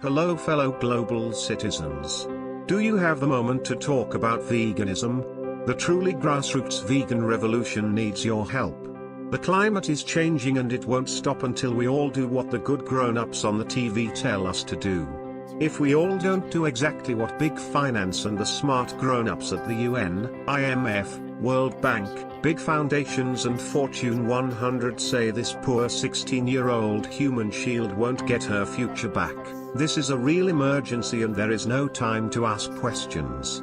Hello fellow global citizens. Do you have the moment to talk about veganism? The truly grassroots vegan revolution needs your help. The climate is changing and it won't stop until we all do what the good grown-ups on the TV tell us to do. If we all don't do exactly what big finance and the smart grown-ups at the UN, IMF, World Bank, big foundations and Fortune 100 say, this poor 16-year-old human shield won't get her future back. This is a real emergency and there is no time to ask questions.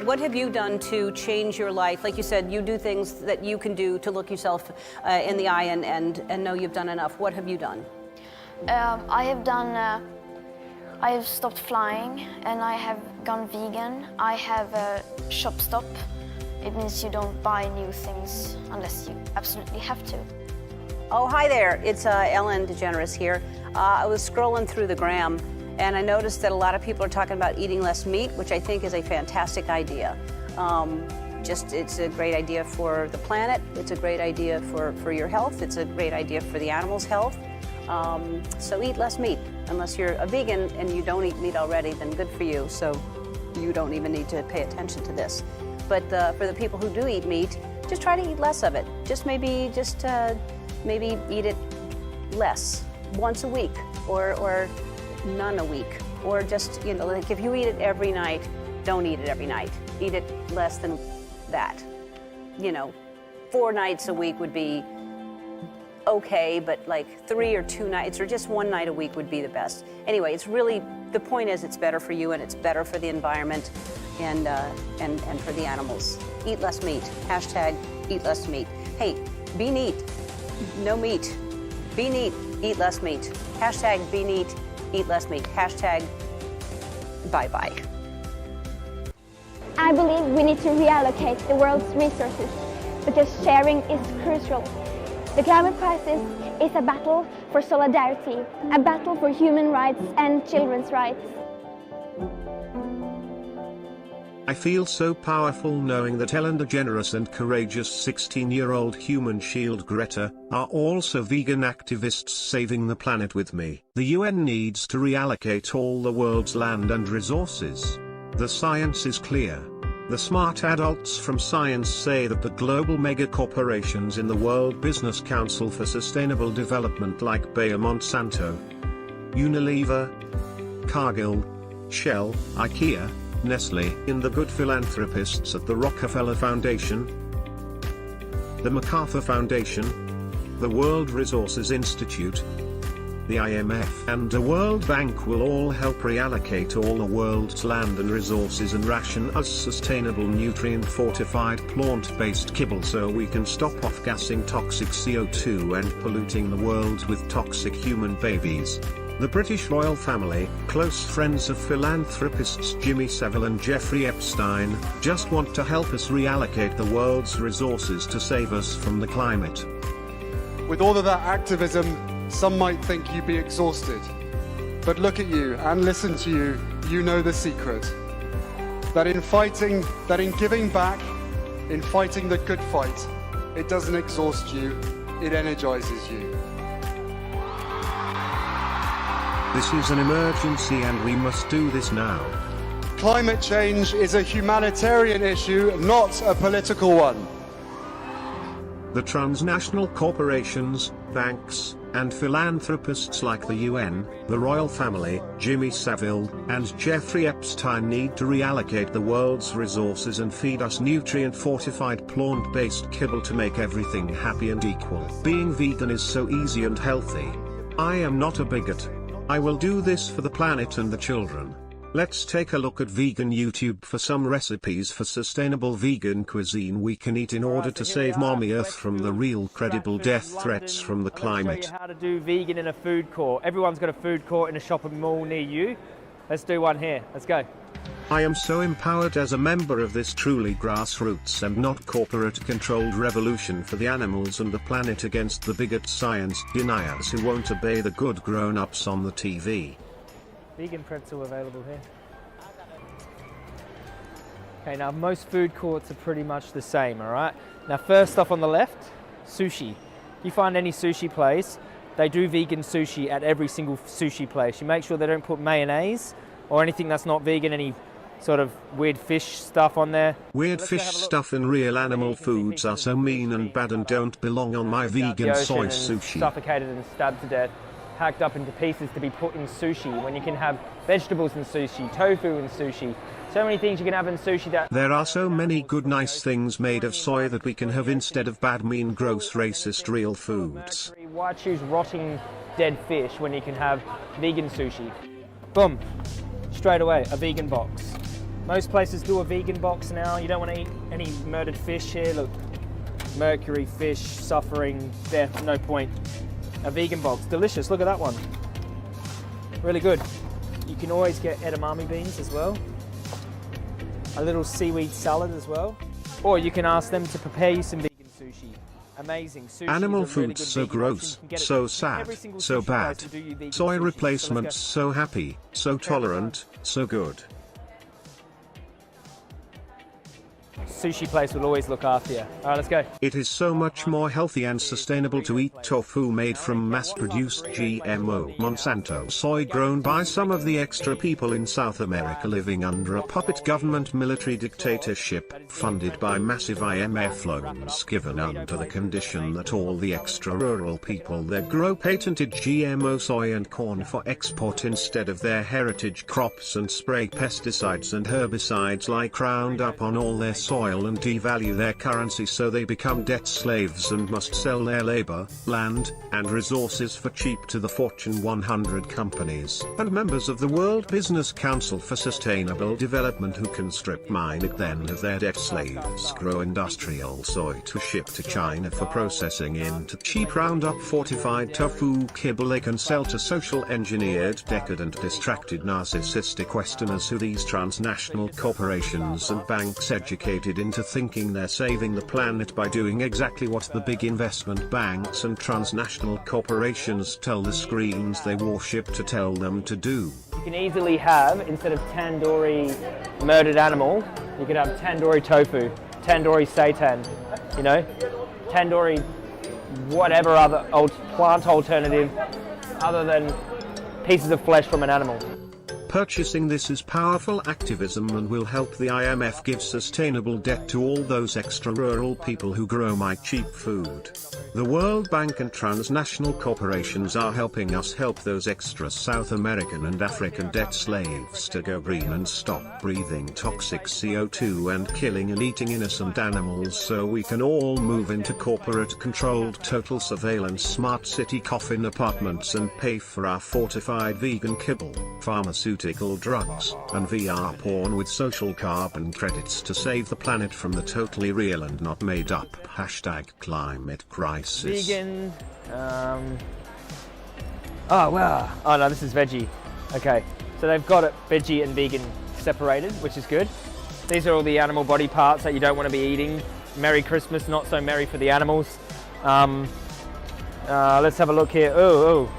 What have you done to change your life? Like you said, you do things that you can do to look yourself in the eye and know you've done enough. What have you done? I have stopped flying and I have gone vegan. I have a shop stop. It means you don't buy new things unless you absolutely have to. Oh, hi there. It's Ellen DeGeneres here. I was scrolling through the gram and I noticed that a lot of people are talking about eating less meat, which I think is a fantastic idea. It's a great idea for the planet. It's a great idea for your health. It's a great idea for the animals' health. So eat less meat. Unless you're a vegan and you don't eat meat already, then good for you. So you don't even need to pay attention to this. But for the people who do eat meat, just try to eat less of it. Maybe eat it less, once a week, or none a week. Or just, like if you eat it every night, don't eat it every night. Eat it less than that. 4 nights a week would be okay, but like 3 or 2 nights or just 1 night a week would be the best. Anyway, the point is it's better for you and it's better for the environment and for the animals. Eat less meat. Hashtag eat less meat. Hey, be neat. No meat. Be neat. Eat less meat. Hashtag be neat. Eat less meat. Hashtag bye-bye. I believe we need to reallocate the world's resources because sharing is crucial. The climate crisis is a battle for solidarity, a battle for human rights and children's rights. I feel so powerful knowing that Ellen DeGeneres and courageous 16-year-old human shield Greta are also vegan activists saving the planet with me. The UN needs to reallocate all the world's land and resources. The science is clear. The smart adults from science say that the global megacorporations in the World Business Council for Sustainable Development like Bayer Monsanto, Unilever, Cargill, Shell, IKEA, Nestle, in the good philanthropists at the Rockefeller Foundation, the MacArthur Foundation, the World Resources Institute, the IMF and the World Bank will all help reallocate all the world's land and resources and ration us sustainable nutrient-fortified plant-based kibble so we can stop off-gassing toxic CO2 and polluting the world with toxic human babies. The British royal family, close friends of philanthropists Jimmy Savile and Jeffrey Epstein, just want to help us reallocate the world's resources to save us from the climate. With all of that activism, some might think you'd be exhausted. But look at you and listen to you, you know the secret. That in giving back, in fighting the good fight, it doesn't exhaust you, it energizes you. This is an emergency and we must do this now. Climate change is a humanitarian issue, not a political one. The transnational corporations, banks, and philanthropists like the UN, the royal family, Jimmy Savile, and Jeffrey Epstein need to reallocate the world's resources and feed us nutrient-fortified plant-based kibble to make everything happy and equal. Being vegan is so easy and healthy. I am not a bigot. I will do this for the planet and the children. Let's take a look at vegan YouTube for some recipes for sustainable vegan cuisine we can eat in order to save Mommy Earth from the real credible death threats from the climate. Show you how to do vegan in a food court. Everyone's got a food court in a shopping mall near you. Let's do one here. Let's go. I am so empowered as a member of this truly grassroots and not corporate-controlled revolution for the animals and the planet against the bigot science deniers who won't obey the good grown-ups on the TV. Vegan pretzel available here. Okay, now most food courts are pretty much the same, all right? Now first off on the left, sushi. If you find any sushi place, they do vegan sushi at every single sushi place. You make sure they don't put mayonnaise or anything that's not vegan, any sort of weird fish stuff on there. Weird fish stuff and real animal foods are so mean and bad and don't belong on my vegan soy sushi. Suffocated and stabbed to death, hacked up into pieces to be put in sushi, when you can have vegetables in sushi, tofu in sushi, so many things you can have in sushi that... There are so many good nice things made of soy that we can have instead of bad, mean, gross, racist real foods. Why choose rotting dead fish when you can have vegan sushi? Boom, straight away, a vegan box. Most places do a vegan box now. You don't want to eat any murdered fish here. Look, mercury, fish, suffering, death, no point. A vegan box, delicious, look at that one. Really good. You can always get edamame beans as well. A little seaweed salad as well. Or you can ask them to prepare you some vegan sushi. Amazing. Sushi Animal is a really foods good so vegan gross, option. You can get it so from every sad, single so sushi place bad. to do you vegan Soy sushi. replacements So so happy, so tolerant, so good. sushi place will always look after you. All right, let's go. It is so much more healthy and sustainable to eat tofu made from mass-produced GMO Monsanto soy grown by some of the extra people in South America living under a puppet government military dictatorship, funded by massive IMF loans given under the condition that all the extra rural people there grow patented GMO soy and corn for export instead of their heritage crops and spray pesticides and herbicides like Roundup on all their soil and devalue their currency, so they become debt slaves and must sell their labor, land, and resources for cheap to the Fortune 100 companies and members of the World Business Council for Sustainable Development, who can strip mine it then of their debt slaves, grow industrial soy to ship to China for processing into cheap Roundup fortified tofu kibble they can sell to social engineered, decadent, distracted, narcissistic Westerners who these transnational corporations and banks educated into thinking they're saving the planet by doing exactly what the big investment banks and transnational corporations tell the screens they worship to tell them to do. You can easily have, instead of tandoori murdered animal, you could have tandoori tofu, tandoori seitan, you know, tandoori whatever other plant alternative other than pieces of flesh from an animal. Purchasing this is powerful activism and will help the IMF give sustainable debt to all those extra rural people who grow my cheap food. The World Bank and transnational corporations are helping us help those extra South American and African debt slaves to go green and stop breathing toxic CO2 and killing and eating innocent animals, so we can all move into corporate-controlled total surveillance smart city coffin apartments and pay for our fortified vegan kibble, pharmaceutical drugs, and VR porn with social carbon credits to save the planet from the totally real and not made up #climate crisis. Vegan, oh wow, oh no, this is veggie. Okay, so they've got it veggie and vegan separated, which is good. These are all the animal body parts that you don't want to be eating. Merry Christmas, not so merry for the animals. Let's have a look here. Oh,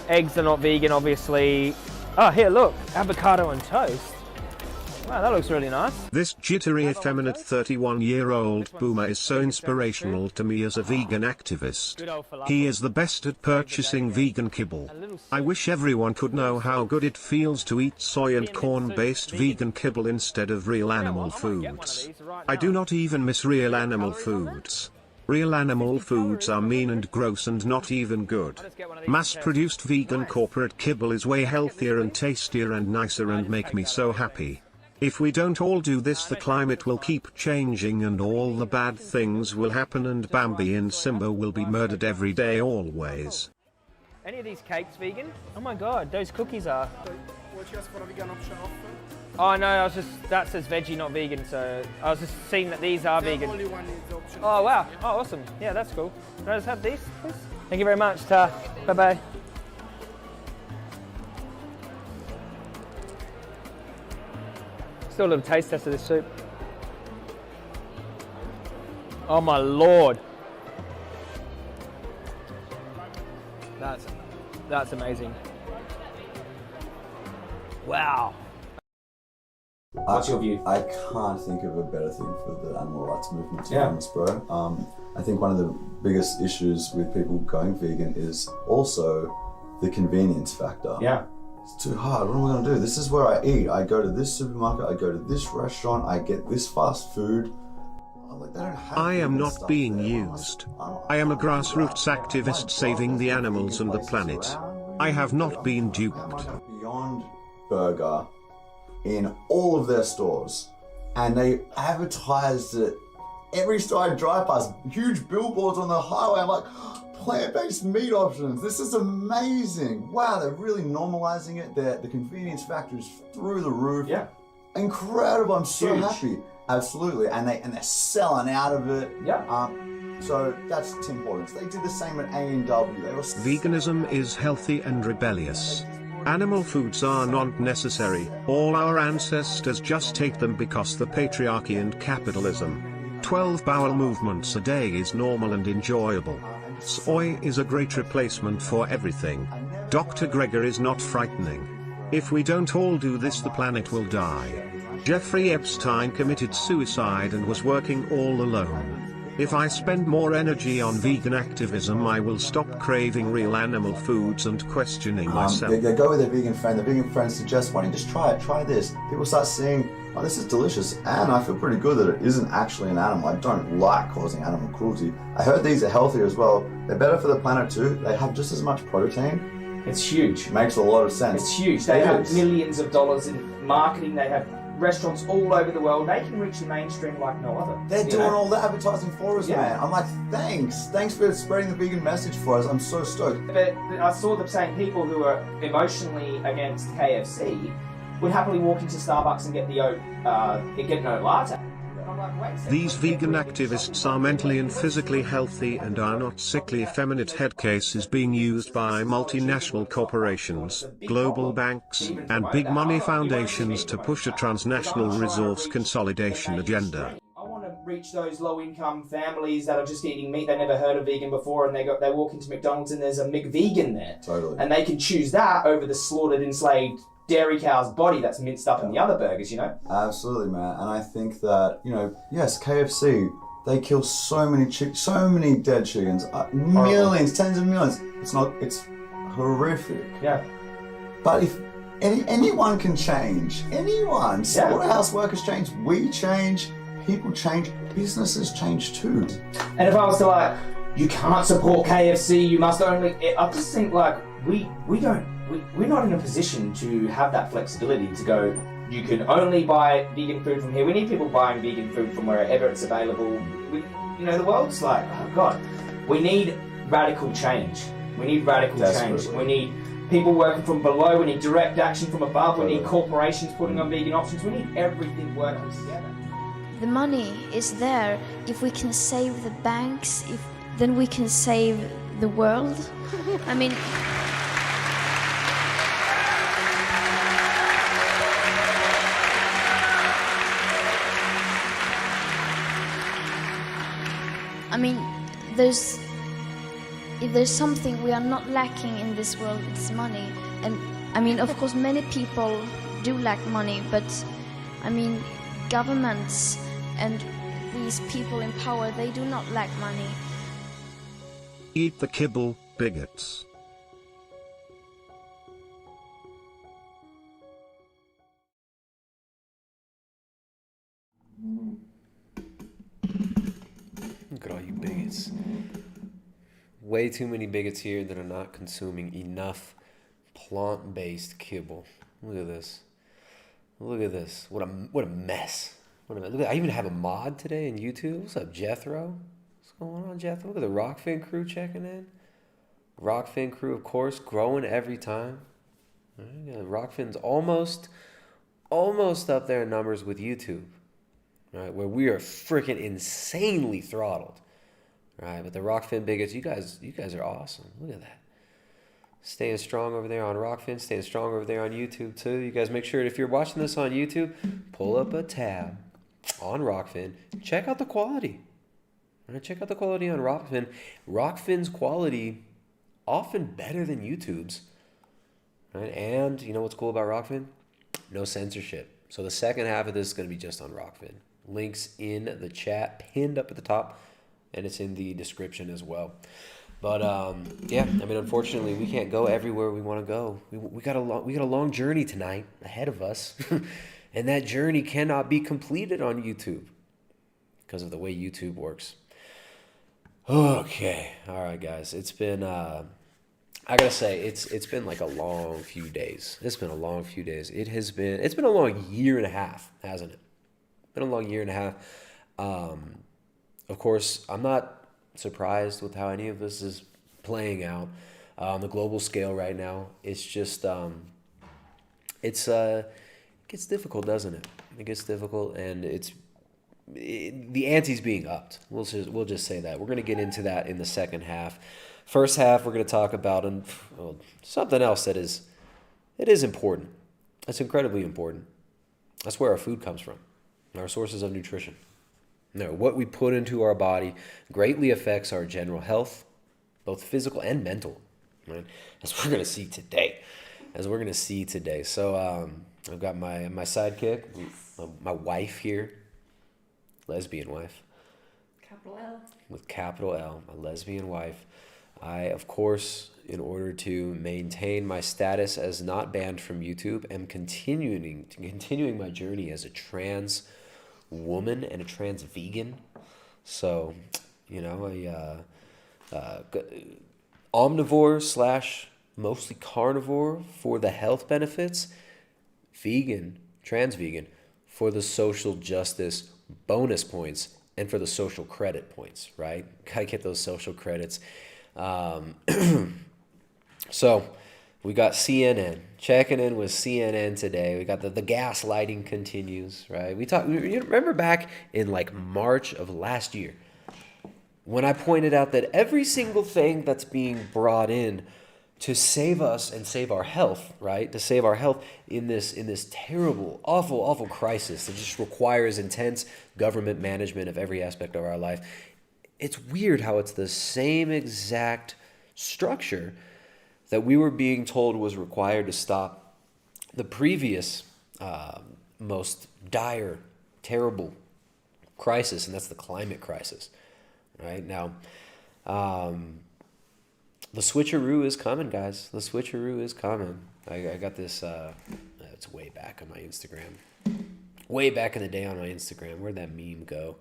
eggs are not vegan, obviously. Oh, here, look, avocado and toast. Wow, that looks really nice. This jittery, effeminate 31-year-old boomer is so inspirational to me as a vegan activist. He is the best at purchasing vegan kibble. I wish everyone could know how good it feels to eat soy and corn-based vegan kibble instead of real animal foods. I do not even miss real animal foods. Real animal foods are mean and gross and not even good. Mass-produced vegan corporate kibble is way healthier and tastier and nicer and make me so happy. If we don't all do this, the climate will keep changing and all the bad things will happen and Bambi and Simba will be murdered every day always. Any of these cakes vegan? Oh my god, those cookies are. Would you ask for a vegan option offer? Oh no, that says veggie, not vegan, so I was just seeing that these are vegan. Only one is option. Oh wow, oh awesome, yeah, that's cool. Can I just have these, please? Thank you very much, Ta. Bye-bye. Still a little taste test of this soup. Oh my lord. That's amazing. Wow. What's your view? I can't think of a better thing for the animal rights movement, to be Yeah. honest, bro. I think one of the biggest issues with people going vegan is also the convenience factor. Yeah. It's too hard. What am I going to do? This is where I eat. I go to this supermarket, I go to this restaurant, I get this fast food. Like, they don't have I am vegan not stuff being there. used. I am a grassroots activist saving the animals and the planet. I have not been duped. Beyond Burger in all of their stores, and they advertised it every store I drive past, huge billboards on the highway. I'm like, plant-based meat options, this is amazing. Wow, they're really normalizing it. The convenience factor is through the roof. Yeah. Incredible. I'm so Huge. happy. Absolutely. And they're selling out of it. Yeah. So that's Tim Hortons. They did the same at A&W. They were Veganism is healthy and rebellious. Animal foods are not necessary. All our ancestors just ate them because the patriarchy and capitalism. 12 bowel movements a day is normal and enjoyable. Soy is a great replacement for everything. Dr. Gregor is not frightening. If we don't all do this, the planet will die. Jeffrey Epstein committed suicide and was working all alone. If I spend more energy on vegan activism, I will stop craving real animal foods and questioning myself. They go with their vegan friend. The vegan friend suggests, why don't you just try it? Try this. People start seeing, oh, this is delicious, and I feel pretty good that it isn't actually an animal. I don't like causing animal cruelty. I heard these are healthier as well. They're better for the planet too. They have just as much protein. It's huge. Makes a lot of sense. It's huge. They have millions of dollars in marketing. They have restaurants all over the world. They can reach the mainstream like no other. They're doing all the advertising for us, Yeah. man. I'm like, thanks for spreading the vegan message for us. I'm so stoked. But I saw them saying people who are emotionally against KFC would happily walk into Starbucks and get get an oat latte. I'm like, wait a second. These vegan activists are mentally and physically healthy and are not sickly. Effeminate head case is being used by multinational corporations, global banks, and big money foundations to push a transnational resource consolidation agenda. I want to reach those low-income families that are just eating meat. They never heard of vegan before, and they walk into McDonald's and there's a McVegan there. Totally. And they can choose that over the slaughtered, enslaved dairy cow's body that's minced up in the other burgers, you know? Absolutely, man. And I think that, yes, KFC, they kill so many dead chickens, millions, tens of millions. It's horrific. Yeah. But if anyone can change, anyone, slaughterhouse workers change, we change, people change, businesses change too. And if I was to you can't support KFC, you must only, I just think we're not in a position to have that flexibility to go, you can only buy vegan food from here. We need people buying vegan food from wherever it's available. The world's like, oh God, we need radical change. We need radical change. We need people working from below. We need direct action from above. We need corporations putting on vegan options. We need everything working together. The money is there. If we can save the banks, then we can save the world. I mean... if there's something we are not lacking in this world, it's money. And of course, many people do lack money, but governments and these people in power, they do not lack money. Eat the kibble, bigots. Look at all you bigots. Way too many bigots here that are not consuming enough plant-based kibble. Look at this. Look at this. What a mess. Look at, I even have a mod today in YouTube. What's up, Jethro? What's going on, Jethro? Look at the Rockfin crew checking in. Rockfin crew, of course, growing every time. Yeah, Rockfin's almost up there in numbers with YouTube. Right, where we are freaking insanely throttled. Right, but the Rockfin bigots, you guys are awesome. Look at that. Staying strong over there on Rockfin, staying strong over there on YouTube too. You guys make sure if you're watching this on YouTube, pull up a tab on Rockfin. Check out the quality. Right, check out the quality on Rockfin. Rockfin's quality often better than YouTube's. Right, and you know what's cool about Rockfin? No censorship. So the second half of this is going to be just on Rockfin. Links in the chat, pinned up at the top, and it's in the description as well. But yeah, I mean, unfortunately, we can't go everywhere we want to go. We got a long journey tonight ahead of us, and that journey cannot be completed on YouTube because of the way YouTube works. Okay, all right, guys. It's been I gotta say, it's been like a long few days. It's been a long few days. It's been a long year and a half, hasn't it? Been a long year and a half. Of course, I'm not surprised with how any of this is playing out on the global scale right now. It's just it gets difficult, doesn't it? It gets difficult, and the ante's being upped. We'll just say that. We're going to get into that in the second half. First half, we're going to talk about something else that is important. It's incredibly important. That's where our food comes from, our sources of nutrition. No, what we put into our body greatly affects our general health, both physical and mental, right? As we're going to see today. So I've got my sidekick, my wife here, lesbian wife. Capital L. With capital L, my lesbian wife. I, of course, in order to maintain my status as not banned from YouTube, am continuing my journey as a trans woman and a trans vegan. So, omnivore / mostly carnivore for the health benefits, vegan, trans vegan for the social justice bonus points and for the social credit points, right? Gotta get those social credits. So we got CNN, checking in with CNN today. We got the gaslighting continues, right? You remember back in like March of last year when I pointed out that every single thing that's being brought in to save us and save our health, right? To save our health in this terrible, awful crisis that just requires intense government management of every aspect of our life. It's weird how it's the same exact structure that we were being told was required to stop the previous most dire, terrible crisis, and that's the climate crisis. Right now, the switcheroo is coming, guys. The switcheroo is coming. I got this. It's way back on my Instagram. Way back in the day on my Instagram. Where'd that meme go?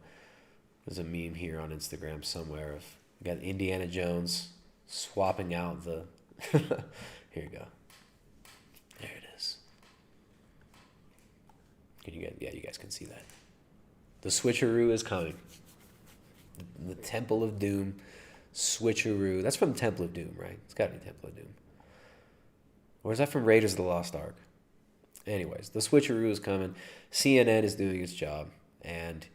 There's a meme here on Instagram somewhere of we got Indiana Jones swapping out the. Here you go. There it is. You guys can see that. The switcheroo is coming. The Temple of Doom switcheroo. That's from Temple of Doom, right? It's got to be Temple of Doom. Or is that from Raiders of the Lost Ark? Anyways, the switcheroo is coming. CNN is doing its job. And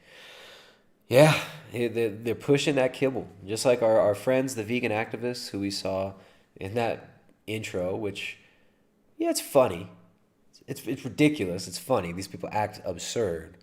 yeah, they're pushing that kibble. Just like our friends, the vegan activists who we saw in that intro, which, yeah, it's funny. It's ridiculous. It's funny. These people act absurd.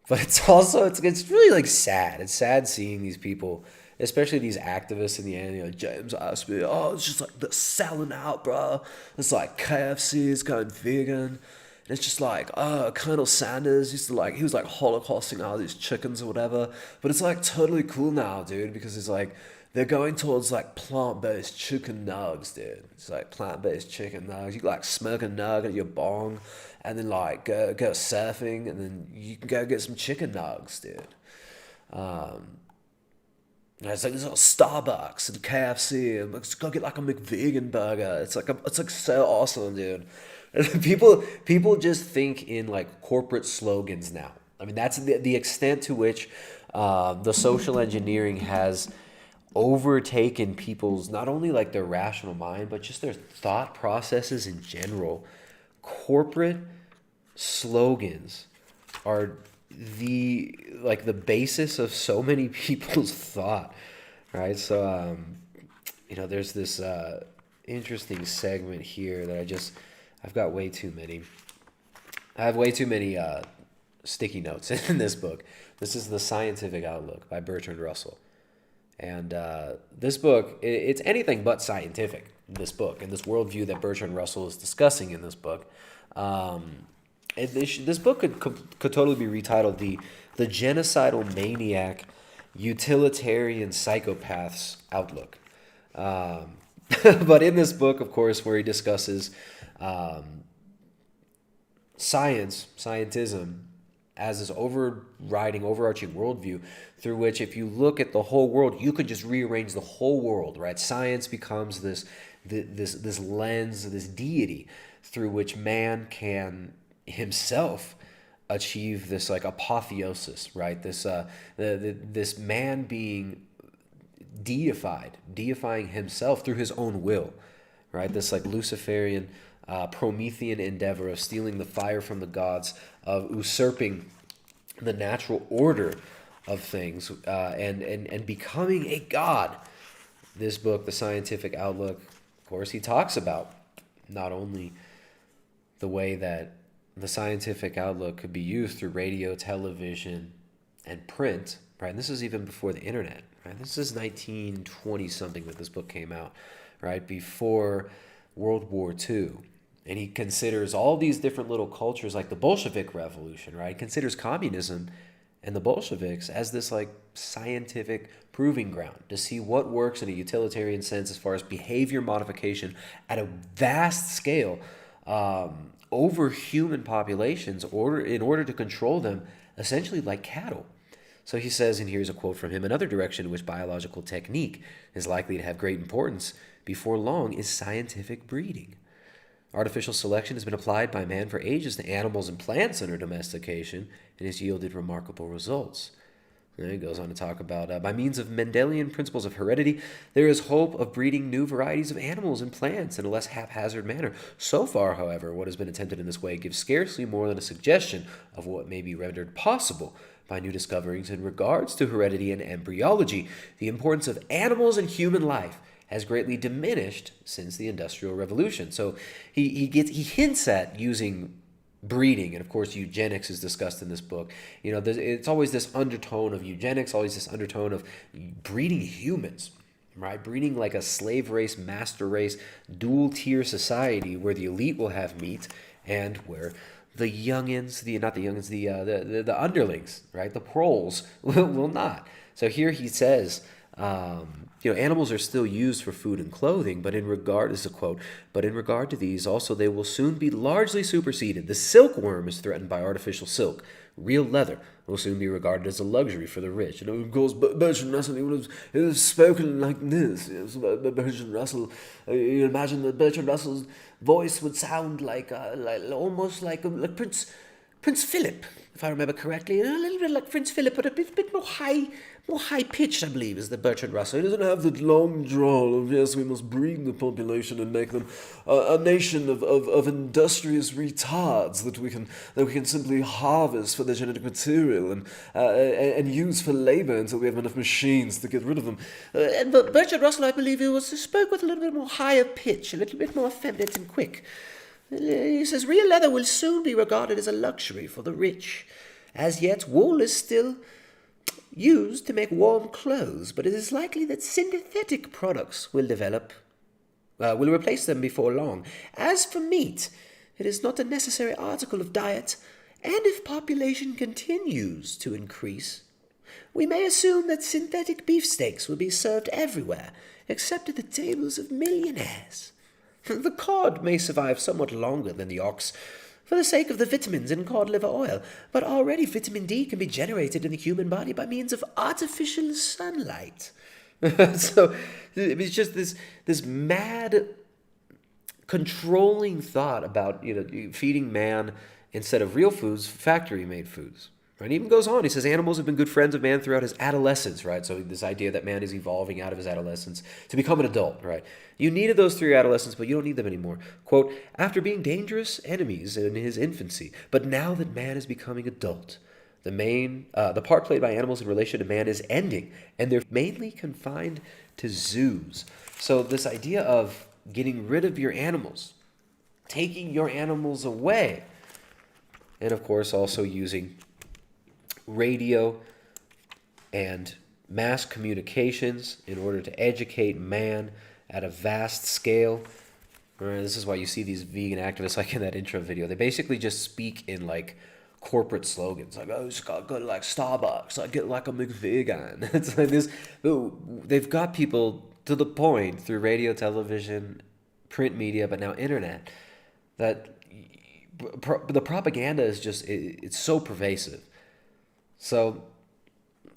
But it's also, it's really like sad. It's sad seeing these people, especially these activists in the end. James asked me, it's just like they're selling out, bro. It's like KFC is going vegan. And it's just like, Colonel Sanders he was like holocausting all these chickens or whatever. But it's like totally cool now, dude, because it's like, they're going towards like plant-based chicken nugs, dude. It's like plant-based chicken nugs. You like smoke a nug at your bong and then like go surfing and then you can go get some chicken nugs, dude. It's like there's a Starbucks and KFC and let's go get like a McVegan burger. It's like so awesome, dude. And people just think in like corporate slogans now. I mean, that's the extent to which the social engineering has overtaken people's, not only like their rational mind, but just their thought processes in general. Corporate slogans are the basis of so many people's thought, right? So, there's this interesting segment here that I've got way too many. I have way too many sticky notes in this book. This is The Scientific Outlook by Bertrand Russell. And this book, it's anything but scientific, this book, and this worldview that Bertrand Russell is discussing in this book. And this book could totally be retitled the Genocidal Maniac Utilitarian Psychopath's Outlook. But in this book, of course, where he discusses scientism as this overarching worldview through which, if you look at the whole world, you could just rearrange the whole world, right? Science becomes this lens, this deity through which man can himself achieve this like apotheosis, right? This man being deifying himself through his own will, right? This like Luciferian, Promethean endeavor of stealing the fire from the gods, of usurping the natural order of things, and becoming a god. This book, The Scientific Outlook, of course, he talks about not only the way that the scientific outlook could be used through radio, television, and print, right? And this is even before the internet, right? This is 1920-something that this book came out, right? Before World War II. And he considers all these different little cultures, like the Bolshevik Revolution, right? He considers communism and the Bolsheviks as this like scientific proving ground to see what works in a utilitarian sense as far as behavior modification at a vast scale, over human populations in order to control them essentially like cattle. So he says, and here's a quote from him, another direction in which biological technique is likely to have great importance before long is scientific breeding. Artificial selection has been applied by man for ages to animals and plants under domestication and has yielded remarkable results. And he goes on to talk about, by means of Mendelian principles of heredity, there is hope of breeding new varieties of animals and plants in a less haphazard manner. So far, however, what has been attempted in this way gives scarcely more than a suggestion of what may be rendered possible by new discoveries in regards to heredity and embryology. The importance of animals in human life has greatly diminished since the Industrial Revolution. So he hints at using breeding, and of course eugenics is discussed in this book. You know, it's always this undertone of eugenics, always this undertone of breeding humans, right? Breeding like a slave race, master race, dual tier society where the elite will have meat and where the youngins, the underlings, right? The proles will not. So here he says, animals are still used for food and clothing, but in regard, this is a quote, but in regard to these also they will soon be largely superseded. The silkworm is threatened by artificial silk. Real leather will soon be regarded as a luxury for the rich. And of course, Bertrand Russell, he would have spoken like this. Yes, Bertrand Russell, you imagine that Bertrand Russell's voice would sound almost like Prince Philip, if I remember correctly, a little bit like Prince Philip, but a bit more high pitched, I believe, is the Bertrand Russell. He doesn't have that long drawl of, yes, we must breed the population and make them a nation of industrious retards that we can simply harvest for their genetic material and use for labor until we have enough machines to get rid of them. But Bertrand Russell, I believe, spoke with a little bit more higher pitch, a little bit more effeminate and quick. He says, real leather will soon be regarded as a luxury for the rich. As yet, wool is still used to make warm clothes, but it is likely that synthetic products will replace them before long. As for meat, it is not a necessary article of diet, and if population continues to increase, we may assume that synthetic beefsteaks will be served everywhere, except at the tables of millionaires. The cod may survive somewhat longer than the ox, for the sake of the vitamins in cod liver oil, but already vitamin D can be generated in the human body by means of artificial sunlight. So it's just this mad, controlling thought about feeding man instead of real foods, factory-made foods. Right? He even goes on. He says animals have been good friends of man throughout his adolescence. Right? So this idea that man is evolving out of his adolescence to become an adult. Right? You needed those through your adolescence, but you don't need them anymore. Quote, after being dangerous enemies in his infancy, but now that man is becoming adult, the part played by animals in relation to man is ending, and they're mainly confined to zoos. So this idea of getting rid of your animals, taking your animals away, and of course also using radio and mass communications in order to educate man at a vast scale. Right? This is why you see these vegan activists like in that intro video. They basically just speak in like corporate slogans, like, oh, it's got good like Starbucks, I get like a McVegan. It's like this. They've got people to the point through radio, television, print media, but now internet, that the propaganda is just, it's so pervasive. So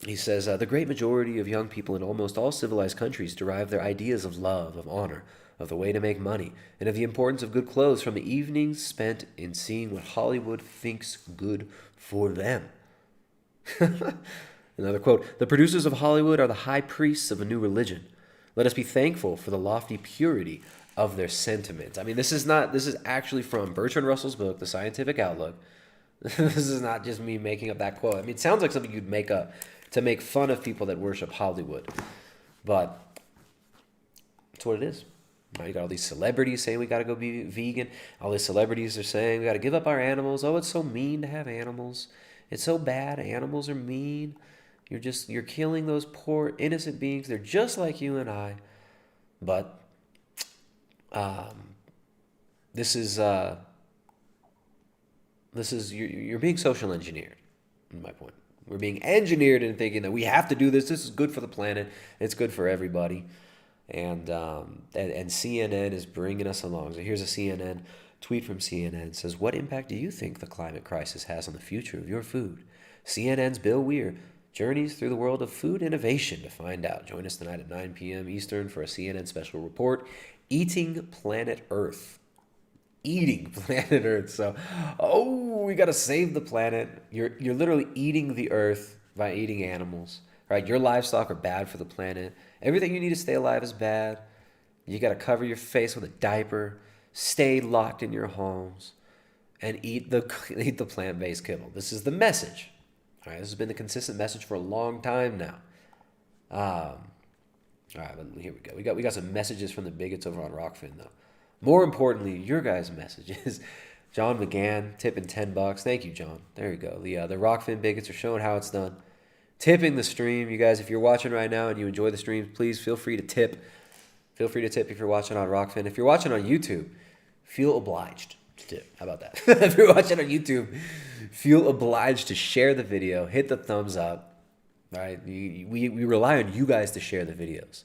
he says, the great majority of young people in almost all civilized countries derive their ideas of love, of honor, of the way to make money, and of the importance of good clothes from the evenings spent in seeing what Hollywood thinks good for them. Another quote, the producers of Hollywood are the high priests of a new religion. Let us be thankful for the lofty purity of their sentiments. I mean, this is actually from Bertrand Russell's book, The Scientific Outlook. This is not just me making up that quote. I mean, it sounds like something you'd make up to make fun of people that worship Hollywood. But that's what it is. Now you got all these celebrities saying we got to go be vegan. All these celebrities are saying we got to give up our animals. Oh, it's so mean to have animals. It's so bad. Animals are mean. You're killing those poor innocent beings. They're just like you and I. But this is you're being social engineered. In my point, we're being engineered into thinking that we have to do this. This is good for the planet. It's good for everybody. And CNN is bringing us along. So here's a CNN tweet from CNN. It says, what impact do you think the climate crisis has on the future of your food? CNN's Bill Weir journeys through the world of food innovation to find out. Join us tonight at 9 p.m. Eastern for a CNN special report, Eating Planet Earth. Eating planet Earth. So, we got to save the planet. You're literally eating the earth by eating animals. Right? Your livestock are bad for the planet. Everything you need to stay alive is bad. You got to cover your face with a diaper, stay locked in your homes, and eat the plant-based kibble. This is the message. All right, this has been the consistent message for a long time now. All right, but here we go. We got some messages from the bigots over on Rockfin though. More importantly, your guys' messages. John McGann tipping $10. Thank you, John. There you go. The Rockfin bigots are showing how it's done. Tipping the stream. You guys, if you're watching right now and you enjoy the streams, please feel free to tip. Feel free to tip if you're watching on Rockfin. If you're watching on YouTube, feel obliged to tip. How about that? If you're watching on YouTube, feel obliged to share the video. Hit the thumbs up. All right? We rely on you guys to share the videos.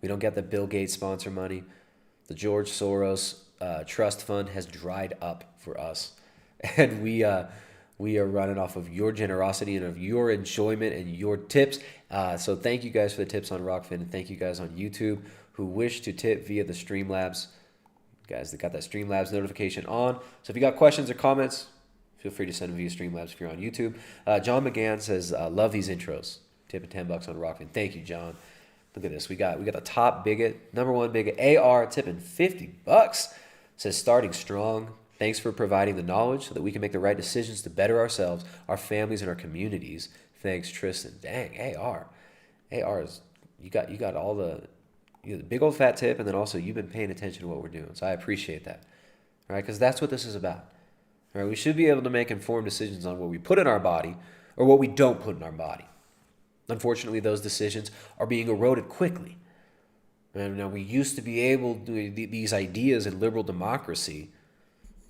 We don't get the Bill Gates sponsor money. The George Soros trust fund has dried up for us. And we are running off of your generosity and of your enjoyment and your tips. So thank you guys for the tips on Rockfin, and thank you guys on YouTube who wish to tip via the Streamlabs. Guys that got that Streamlabs notification on. So if you got questions or comments, feel free to send them via Streamlabs if you're on YouTube. John McGann says, love these intros. Tipping $10 on Rockfin. Thank you, John. Look at this. We got the top bigot, number one bigot, AR, tipping $50. Says, starting strong. Thanks for providing the knowledge so that we can make the right decisions to better ourselves, our families, and our communities. Thanks, Tristan. Dang, AR. AR is, you got all the big old fat tip, and then also you've been paying attention to what we're doing. So I appreciate that. All right, because that's what this is about. All right, we should be able to make informed decisions on what we put in our body or what we don't put in our body. Unfortunately, those decisions are being eroded quickly. And now we used to be able to do these ideas in liberal democracy,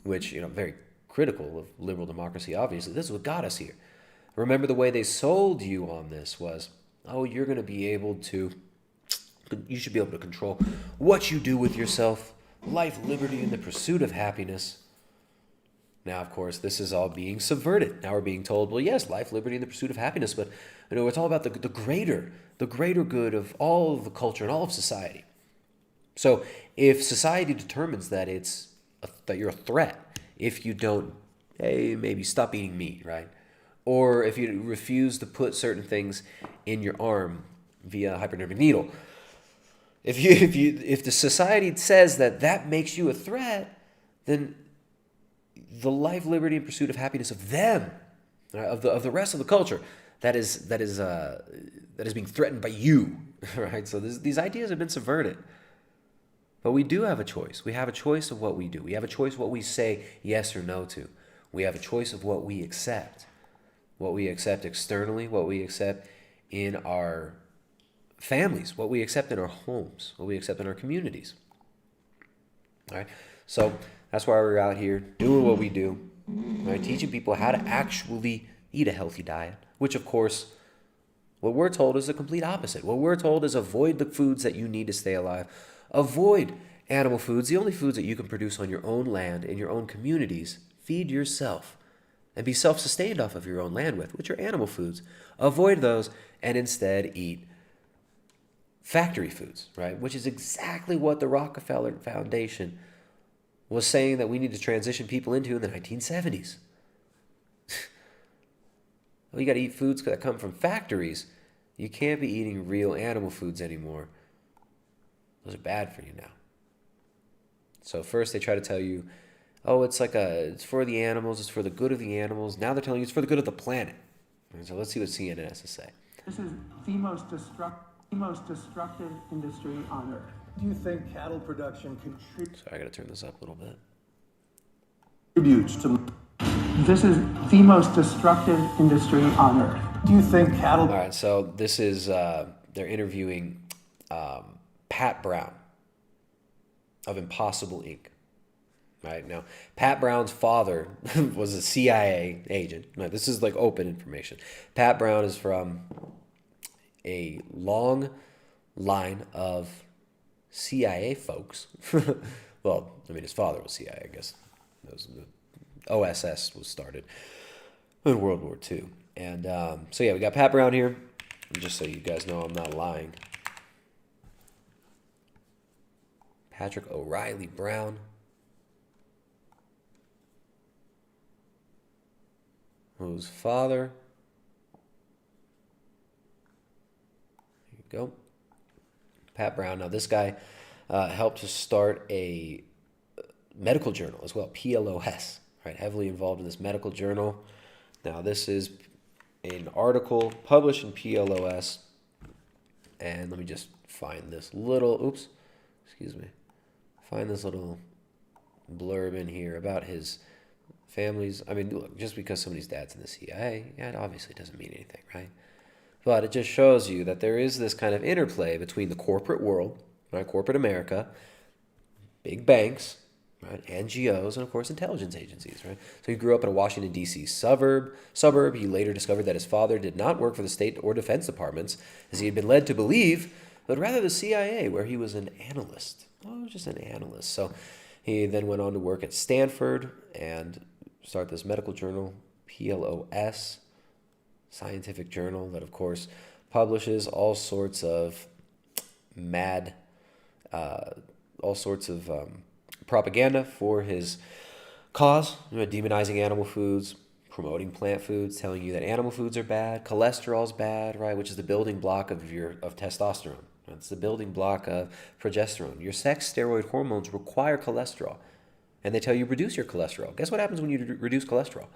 which, very critical of liberal democracy, obviously. This is what got us here. Remember, the way they sold you on this was, you're going to be able to, you should be able to control what you do with yourself, life, liberty, and the pursuit of happiness. Now, of course, this is all being subverted. Now we're being told, well, yes, life, liberty, and the pursuit of happiness, but it's all about the greater good of all of the culture and all of society. So if society determines that that you're a threat, if you don't, maybe stop eating meat, right? Or if you refuse to put certain things in your arm via a hypodermic needle, if the society says that makes you a threat, then the life, liberty, and pursuit of happiness of them, of the rest of the culture, that is being threatened by you, right? So these ideas have been subverted. But we do have a choice. We have a choice of what we do. We have a choice what we say yes or no to. We have a choice of what we accept. What we accept externally, what we accept in our families, what we accept in our homes, what we accept in our communities. All right, so that's why we're out here doing what we do, right? Teaching people how to actually eat a healthy diet, which of course, what we're told is the complete opposite. What we're told is avoid the foods that you need to stay alive. Avoid animal foods, the only foods that you can produce on your own land, in your own communities. Feed yourself and be self-sustained off of your own land with, which are animal foods. Avoid those and instead eat factory foods, right? Which is exactly what the Rockefeller Foundation was saying that we need to transition people into in the 1970s. Well, you got to eat foods that come from factories. You can't be eating real animal foods anymore. Those are bad for you now. So first they try to tell you, oh, it's for the animals, it's for the good of the animals. Now they're telling you it's for the good of the planet. And so let's see what CNN has to say. This is the most destructive industry on earth. Do you think cattle production contributes? Sorry, I got to turn this up a little bit. This is the most destructive industry on earth. Do you think cattle? All right, so this is they're interviewing Pat Brown of Impossible Inc. Right now, Pat Brown's father was a CIA agent. Now, this is like open information. Pat Brown is from a long line of CIA folks. Well, I mean, his father was CIA, I guess. OSS was started in World War II. And so, yeah, we got Pat Brown here. Just so you guys know I'm not lying. Patrick O'Reilly Brown. Whose father. There you go. Pat Brown. Now, this guy helped to start a medical journal as well, PLOS, right? Heavily involved in this medical journal. Now, this is an article published in PLOS. And let me just find this little, find this little blurb in here about his family's. I mean, look, just because somebody's dad's in the CIA, yeah, it obviously doesn't mean anything, right? But it just shows you that there is this kind of interplay between the corporate world, right, corporate America, big banks, right, NGOs, and of course intelligence agencies, right? So he grew up in a Washington, D.C. suburb. He later discovered that his father did not work for the state or defense departments, as he had been led to believe, but rather the CIA, where he was an analyst. Oh, just an analyst. So he then went on to work at Stanford and start this medical journal, PLOS, scientific journal that, of course, publishes all sorts of propaganda for his cause, demonizing animal foods, promoting plant foods, telling you that animal foods are bad, cholesterol's bad, right, which is the building block of testosterone. It's the building block of progesterone. Your sex steroid hormones require cholesterol, and they tell you reduce your cholesterol. Guess what happens when you reduce cholesterol?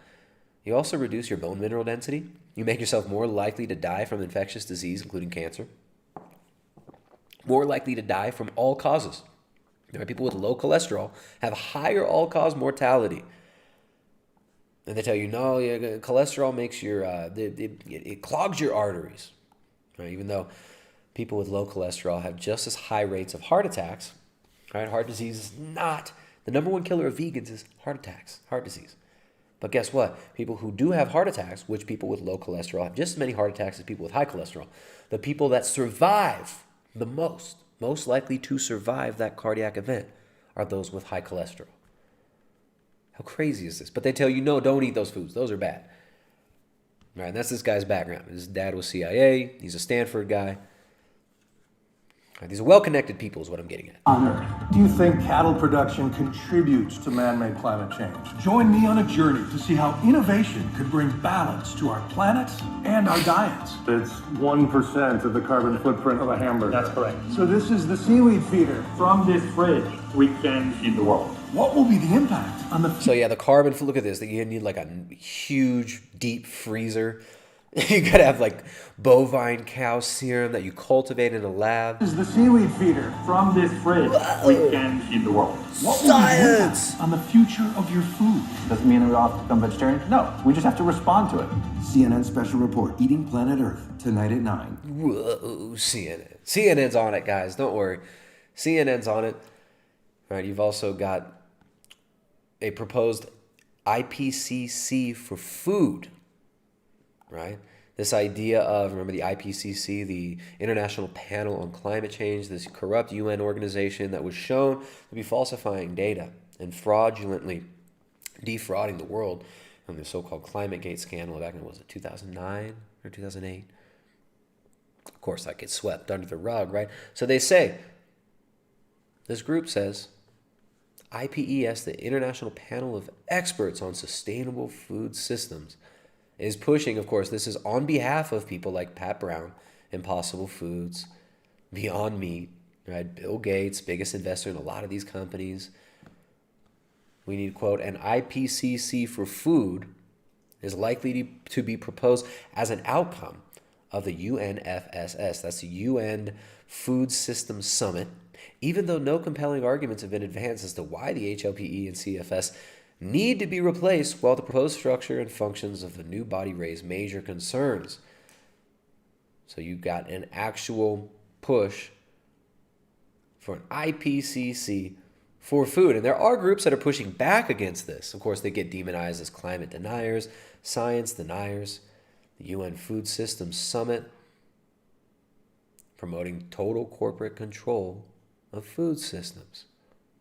You also reduce your bone mineral density. You make yourself more likely to die from infectious disease, including cancer. More likely to die from all causes. People with low cholesterol have higher all-cause mortality. And they tell you, no, cholesterol makes it clogs your arteries. Right? Even though people with low cholesterol have just as high rates of heart attacks. Right? Heart disease is not the number one killer of vegans is heart disease. But guess what? People who do have heart attacks, which people with low cholesterol have just as many heart attacks as people with high cholesterol. The people that survive the most likely to survive that cardiac event are those with high cholesterol. How crazy is this? But they tell you, no, don't eat those foods. Those are bad. Right, and that's this guy's background. His dad was CIA. He's a Stanford guy. Right, these are well-connected people is what I'm getting at. On Earth. Do you think cattle production contributes to man-made climate change? Join me on a journey to see how innovation could bring balance to our planet and our diets. It's 1% of the carbon footprint of a hamburger. That's correct. So this is the seaweed feeder. From this fridge, we can feed the world. What will be the impact on the... So yeah, the carbon, look at this. You need like a huge deep freezer. You gotta have like bovine cow serum that you cultivate in a lab. This is the seaweed feeder. From this fridge, we can feed the world. What will be the impact on the future of your food? Doesn't mean we all have to become vegetarian. No, we just have to respond to it. CNN special report, Eating Planet Earth, tonight at 9. Whoa, CNN. CNN's on it, guys. Don't worry. CNN's on it. Right? You've also got a proposed IPCC for food, right? This idea of, remember the IPCC, the International Panel on Climate Change, this corrupt UN organization that was shown to be falsifying data and fraudulently defrauding the world on the so-called ClimateGate scandal back in, was it 2009 or 2008? Of course, that gets swept under the rug, right? So they say, this group says, IPES, the International Panel of Experts on Sustainable Food Systems, is pushing, of course, this is on behalf of people like Pat Brown, Impossible Foods, Beyond Meat, right? Bill Gates, biggest investor in a lot of these companies. We need, quote, an IPCC for food is likely to be proposed as an outcome of the UNFSS, that's the UN Food Systems Summit, even though no compelling arguments have been advanced as to why the HLPE and CFS need to be replaced, while the proposed structure and functions of the new body raise major concerns. So you've got an actual push for an IPCC for food. And there are groups that are pushing back against this. Of course, they get demonized as climate deniers, science deniers. The UN Food Systems Summit promoting total corporate control of food systems.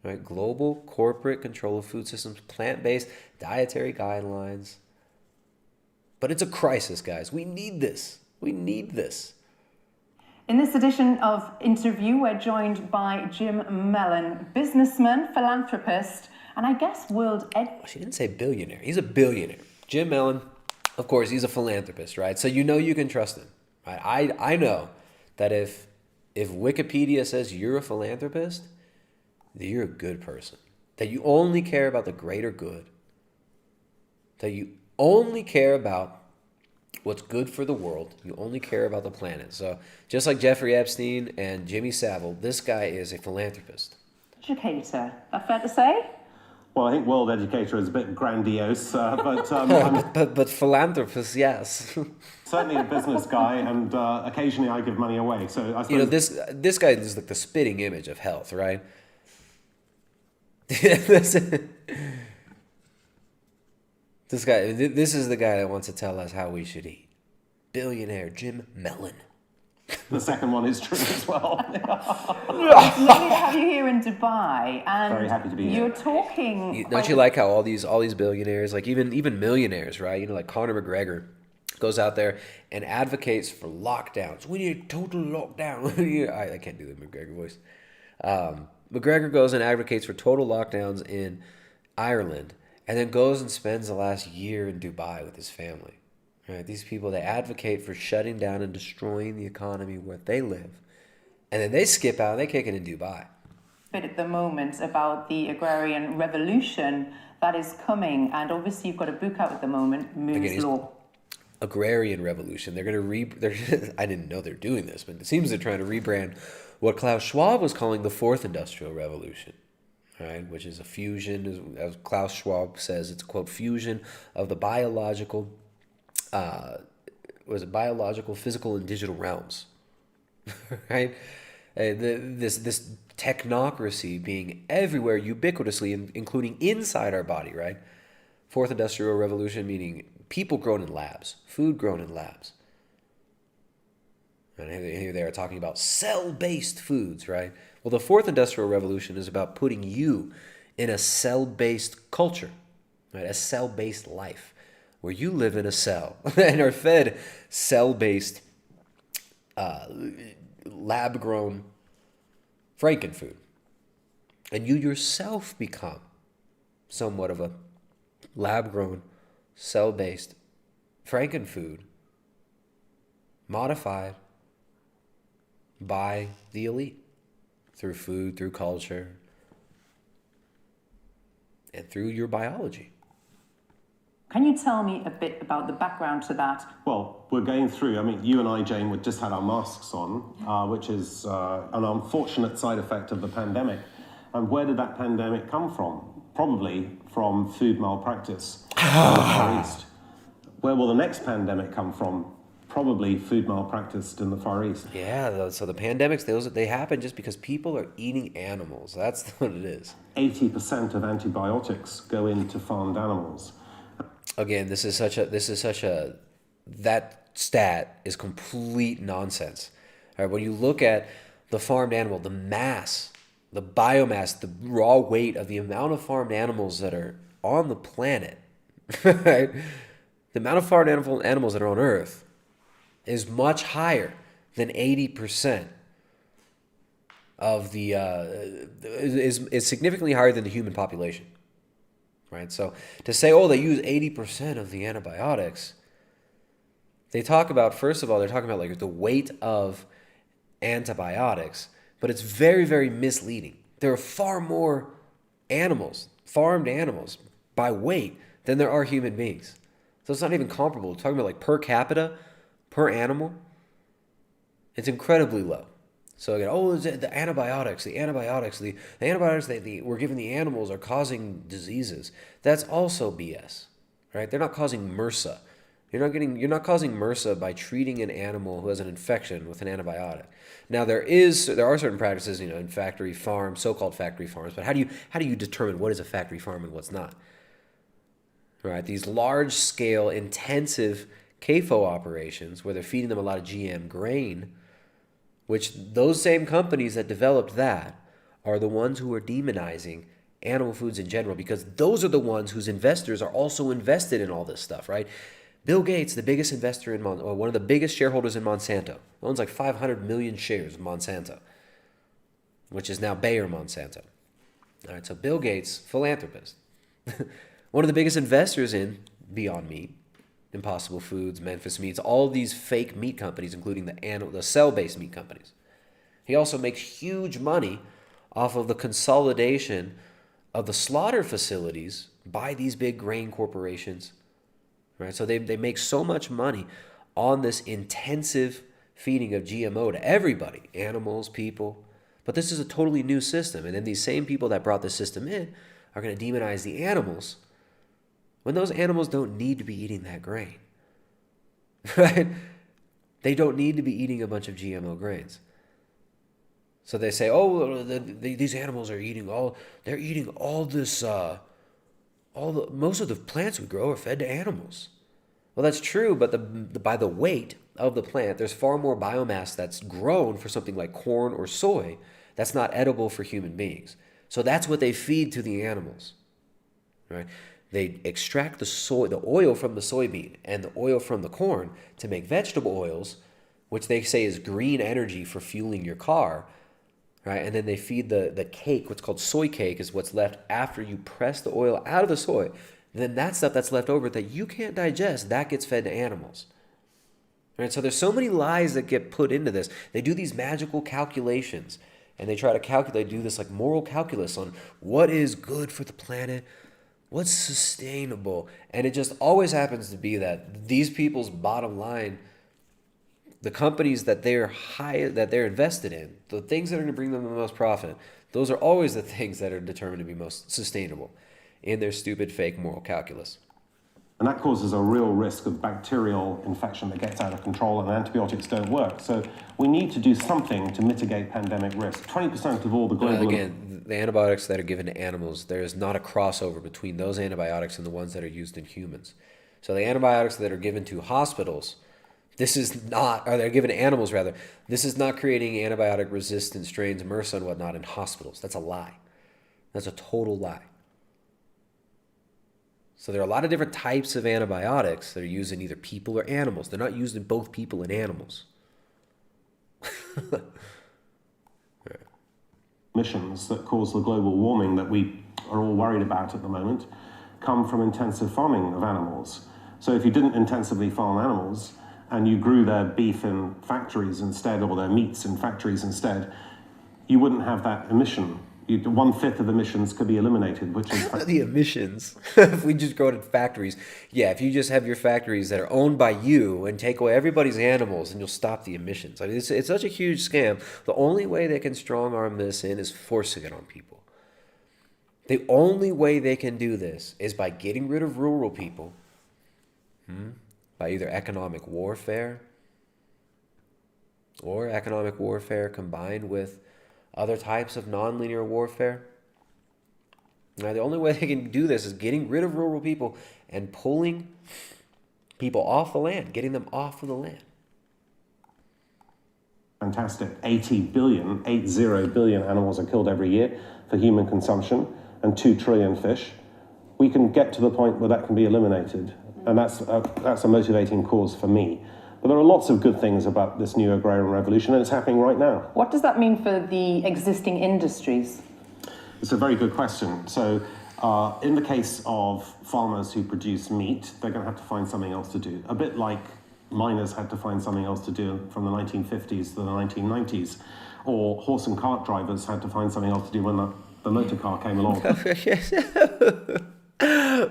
Right? Global corporate control of food systems, plant-based dietary guidelines. But it's a crisis, guys. We need this. We need this. In this edition of Interview, we're joined by Jim Mellon, businessman, philanthropist, and I guess She didn't say billionaire. He's a billionaire. Jim Mellon, of course, he's a philanthropist, right? So you know you can trust him. Right? I know that if Wikipedia says you're a philanthropist, that you're a good person, that you only care about the greater good, that you only care about what's good for the world, you only care about the planet. So just like Jeffrey Epstein and Jimmy Savile, this guy is a philanthropist. Educator, that fair to say? Well, I think world educator is a bit grandiose, but philanthropist, yes. Certainly a business guy, and occasionally I give money away. So I suppose this guy is like the spitting image of health, right? This guy, this is the guy that wants to tell us how we should eat. Billionaire Jim Mellon. The second one is true as well. It's lovely to have you here in Dubai, and very happy to be here. You're talking. Don't you like how all these billionaires, like even millionaires, right? You know, like Conor McGregor goes out there and advocates for lockdowns. We need a total lockdown. I can't do the McGregor voice. McGregor goes and advocates for total lockdowns in Ireland, and then goes and spends the last year in Dubai with his family. Right? These people, they advocate for shutting down and destroying the economy where they live, and then they skip out and they kick it in Dubai. Bit at the moment about the agrarian revolution that is coming, and obviously you've got a book out at the moment, Moore's Law. Agrarian revolution. They're going to I didn't know they're doing this, but it seems they're trying to rebrand what Klaus Schwab was calling the Fourth Industrial Revolution, right? Which is a fusion, as Klaus Schwab says, it's a quote, fusion of the biological, physical, and digital realms, right? This technocracy being everywhere ubiquitously, including inside our body, right? Fourth Industrial Revolution meaning people grown in labs, food grown in labs. And here they are talking about cell-based foods, right? Well, the Fourth Industrial Revolution is about putting you in a cell-based culture, right? A cell-based life where you live in a cell and are fed cell-based, lab-grown frankenfood. And you yourself become somewhat of a lab-grown, cell-based frankenfood modified by the elite through food, through culture, and through your biology. Can you tell me a bit about the background to that? Well, we're going through, I mean, you and I, Jane, we just had our masks on, which is an unfortunate side effect of the pandemic. And where did that pandemic come from? Probably from food malpractice in the Far East. Where will the next pandemic come from? probably food malpractice in the Far East. Yeah, so the pandemics, they happen just because people are eating animals. That's what it is. 80% of antibiotics go into farmed animals. Again, that stat is complete nonsense. All right, when you look at the farmed animal, the mass, the biomass, the raw weight of the amount of farmed animals that are on the planet, right? The amount of farmed animals that are on Earth is much higher than 80% of the is significantly higher than the human population, right? So to say, oh, they use 80% of the antibiotics, they talk about, first of all, they're talking about like the weight of antibiotics, but it's very, very misleading. There are far more animals, farmed animals, by weight than there are human beings. So it's not even comparable. We're talking about like per capita, per animal, it's incredibly low. So again, oh, the antibiotics that we're giving the animals are causing diseases. That's also BS, right? They're not causing MRSA. You're not causing MRSA by treating an animal who has an infection with an antibiotic. Now there are certain practices, in factory farms, so-called factory farms, but how do you determine what is a factory farm and what's not? Right? These large-scale, intensive CAFO operations where they're feeding them a lot of GM grain, which those same companies that developed that are the ones who are demonizing animal foods in general, because those are the ones whose investors are also invested in all this stuff, right? Bill Gates, the biggest investor in one of the biggest shareholders in Monsanto, owns like 500 million shares of Monsanto, which is now Bayer Monsanto. All right, so Bill Gates, philanthropist, one of the biggest investors in Beyond Meat, Impossible Foods, Memphis Meats, all these fake meat companies, including the cell-based meat companies. He also makes huge money off of the consolidation of the slaughter facilities by these big grain corporations. Right? So they make so much money on this intensive feeding of GMO to everybody, animals, people. But this is a totally new system. And then these same people that brought this system in are going to demonize the animals when those animals don't need to be eating that grain. Right? They don't need to be eating a bunch of GMO grains. So they say, oh, these animals are eating all this, most of the plants we grow are fed to animals. Well, that's true, but by the weight of the plant, there's far more biomass that's grown for something like corn or soy that's not edible for human beings. So that's what they feed to the animals, right? They extract the oil from the soybean and the oil from the corn to make vegetable oils, which they say is green energy for fueling your car, right? And then they feed the cake, what's called soy cake, is what's left after you press the oil out of the soy. Then that stuff that's left over that you can't digest, that gets fed to animals. Right? So there's so many lies that get put into this. They do these magical calculations, and they try to do this like moral calculus on what is good for the planet, what's sustainable. And it just always happens to be that these people's bottom line, the companies that they're invested in, the things that are going to bring them the most profit, those are always the things that are determined to be most sustainable in their stupid fake moral calculus. And that causes a real risk of bacterial infection that gets out of control, and antibiotics don't work. So we need to do something to mitigate pandemic risk. 20% of all the global... Again, the antibiotics that are given to animals, there is not a crossover between those antibiotics and the ones that are used in humans. So the antibiotics that are given to hospitals, they're given to animals rather, this is not creating antibiotic-resistant strains, MRSA and whatnot in hospitals. That's a lie. That's a total lie. So there are a lot of different types of antibiotics that are used in either people or animals. They're not used in both people and animals. Emissions that cause the global warming that we are all worried about at the moment come from intensive farming of animals. So if you didn't intensively farm animals and you grew their beef in factories instead, or their meats in factories instead, you wouldn't have that emission. 1/5 of emissions could be eliminated, which is... The emissions. If we just grow it in factories. Yeah, if you just have your factories that are owned by you and take away everybody's animals, and you'll stop the emissions. I mean, it's such a huge scam. The only way they can strong-arm this in is forcing it on people. The only way they can do this is by getting rid of rural people, by either economic warfare, or economic warfare combined with other types of non-linear warfare. Now, the only way they can do this is getting rid of rural people and pulling people off the land, getting them off of the land. Fantastic. 80 billion animals are killed every year for human consumption, and 2 trillion fish. We can get to the point where that can be eliminated, and that's a motivating cause for me. But there are lots of good things about this new agrarian revolution, and it's happening right now. What does that mean for the existing industries? It's a very good question. So in the case of farmers who produce meat, they're going to have to find something else to do. A bit like miners had to find something else to do from the 1950s to the 1990s. Or horse and cart drivers had to find something else to do when the motor car came along.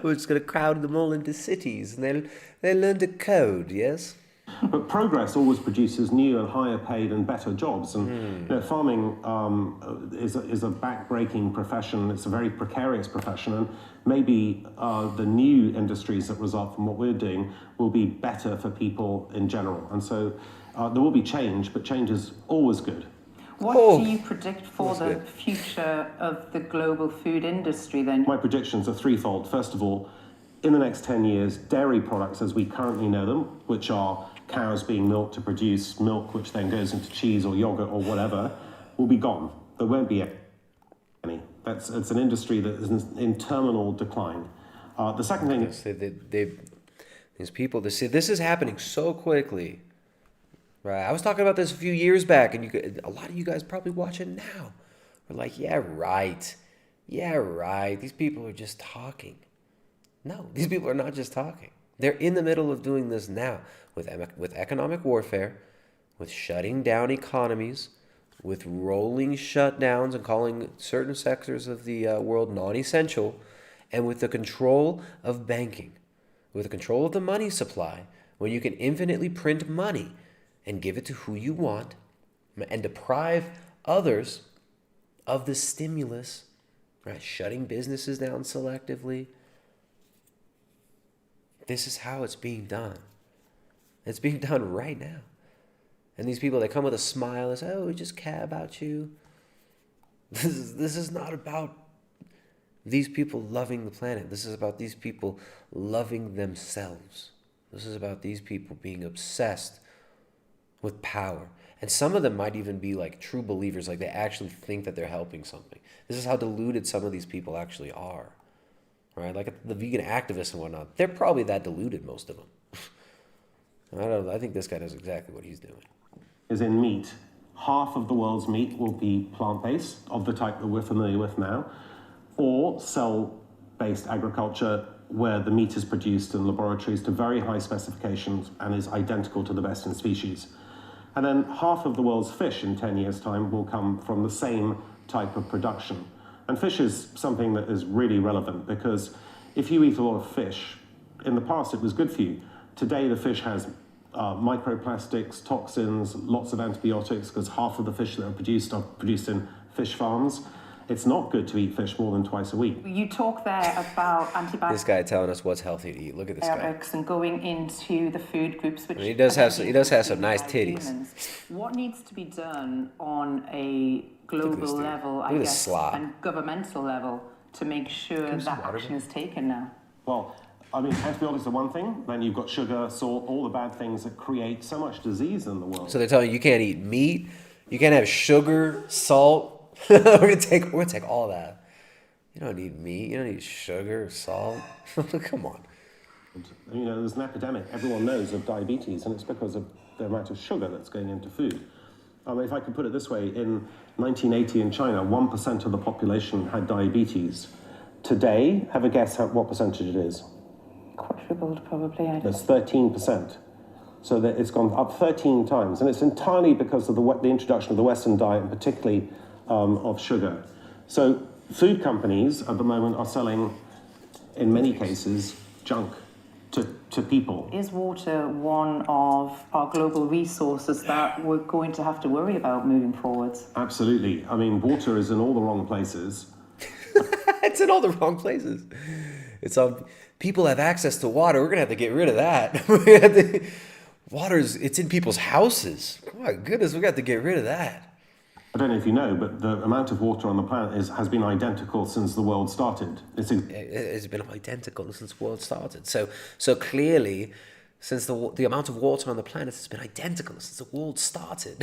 We're just going to crowd them all into cities and they'll learn to code, yes? But progress always produces new and higher paid and better jobs. And farming is a back-breaking profession. It's a very precarious profession. And maybe the new industries that result from what we're doing will be better for people in general. And so there will be change, but change is always good. What do you predict for the future of the global food industry then? My predictions are threefold. First of all, in the next 10 years, dairy products as we currently know them, which are cows being milked to produce milk, which then goes into cheese or yogurt or whatever, will be gone. There won't be any. It's an industry that is in terminal decline. The second thing is these people, they say this is happening so quickly. Right? I was talking about this a few years back, and a lot of you guys probably watch it now. We're like, yeah, right. Yeah, right. These people are just talking. No, these people are not just talking. They're in the middle of doing this now with economic warfare, with shutting down economies, with rolling shutdowns and calling certain sectors of the world non-essential, and with the control of banking, with the control of the money supply, when you can infinitely print money and give it to who you want and deprive others of the stimulus, right? Shutting businesses down selectively. This is how it's being done. It's being done right now. And these people, they come with a smile and say, oh, we just care about you. This is not about these people loving the planet. This is about these people loving themselves. This is about these people being obsessed with power. And some of them might even be like true believers, like they actually think that they're helping something. This is how deluded some of these people actually are. Right? Like the vegan activists and whatnot, they're probably that deluded, most of them. I think this guy knows exactly what he's doing. Is in meat. Half of the world's meat will be plant-based, of the type that we're familiar with now, or cell-based agriculture, where the meat is produced in laboratories to very high specifications and is identical to the best in species. And then half of the world's fish in 10 years' time will come from the same type of production. And fish is something that is really relevant, because if you eat a lot of fish, in the past it was good for you. Today the fish has microplastics, toxins, lots of antibiotics, because half of the fish that are produced in fish farms. It's not good to eat fish more than twice a week. You talk there about antibiotics. This guy telling us what's healthy to eat. Look at this guy. And going into the food groups, which he does have some nice titties. Humans. What needs to be done on a global level, I guess, and governmental level to make sure that action is taken now? Well, I mean, antibiotics are one thing, then you've got sugar, salt, all the bad things that create so much disease in the world. So they're telling you can't eat meat, you can't have sugar, salt. we're gonna take all that. You don't need meat, you don't need sugar, salt. Come on. You know, there's an epidemic, everyone knows, of diabetes, and it's because of the amount of sugar that's going into food. If I could put it this way, in 1980 in China, 1% of the population had diabetes. Today, have a guess what percentage it is? Quadrupled, probably. That's 13%. So that it's gone up 13 times. And it's entirely because of the introduction of the Western diet, and particularly of sugar. So food companies at the moment are selling, in many cases, junk to people. Is water one of our global resources that we're going to have to worry about moving forwards? Absolutely. I mean, water is in all the wrong places. It's in all the wrong places. It's on. People have access to water. We're gonna have to get rid of that. It's in people's houses. Oh my goodness, we got to get rid of that. I don't know if you know, but the amount of water on the planet has been identical since the world started. It's been identical since the world started. So clearly, since the amount of water on the planet has been identical since the world started.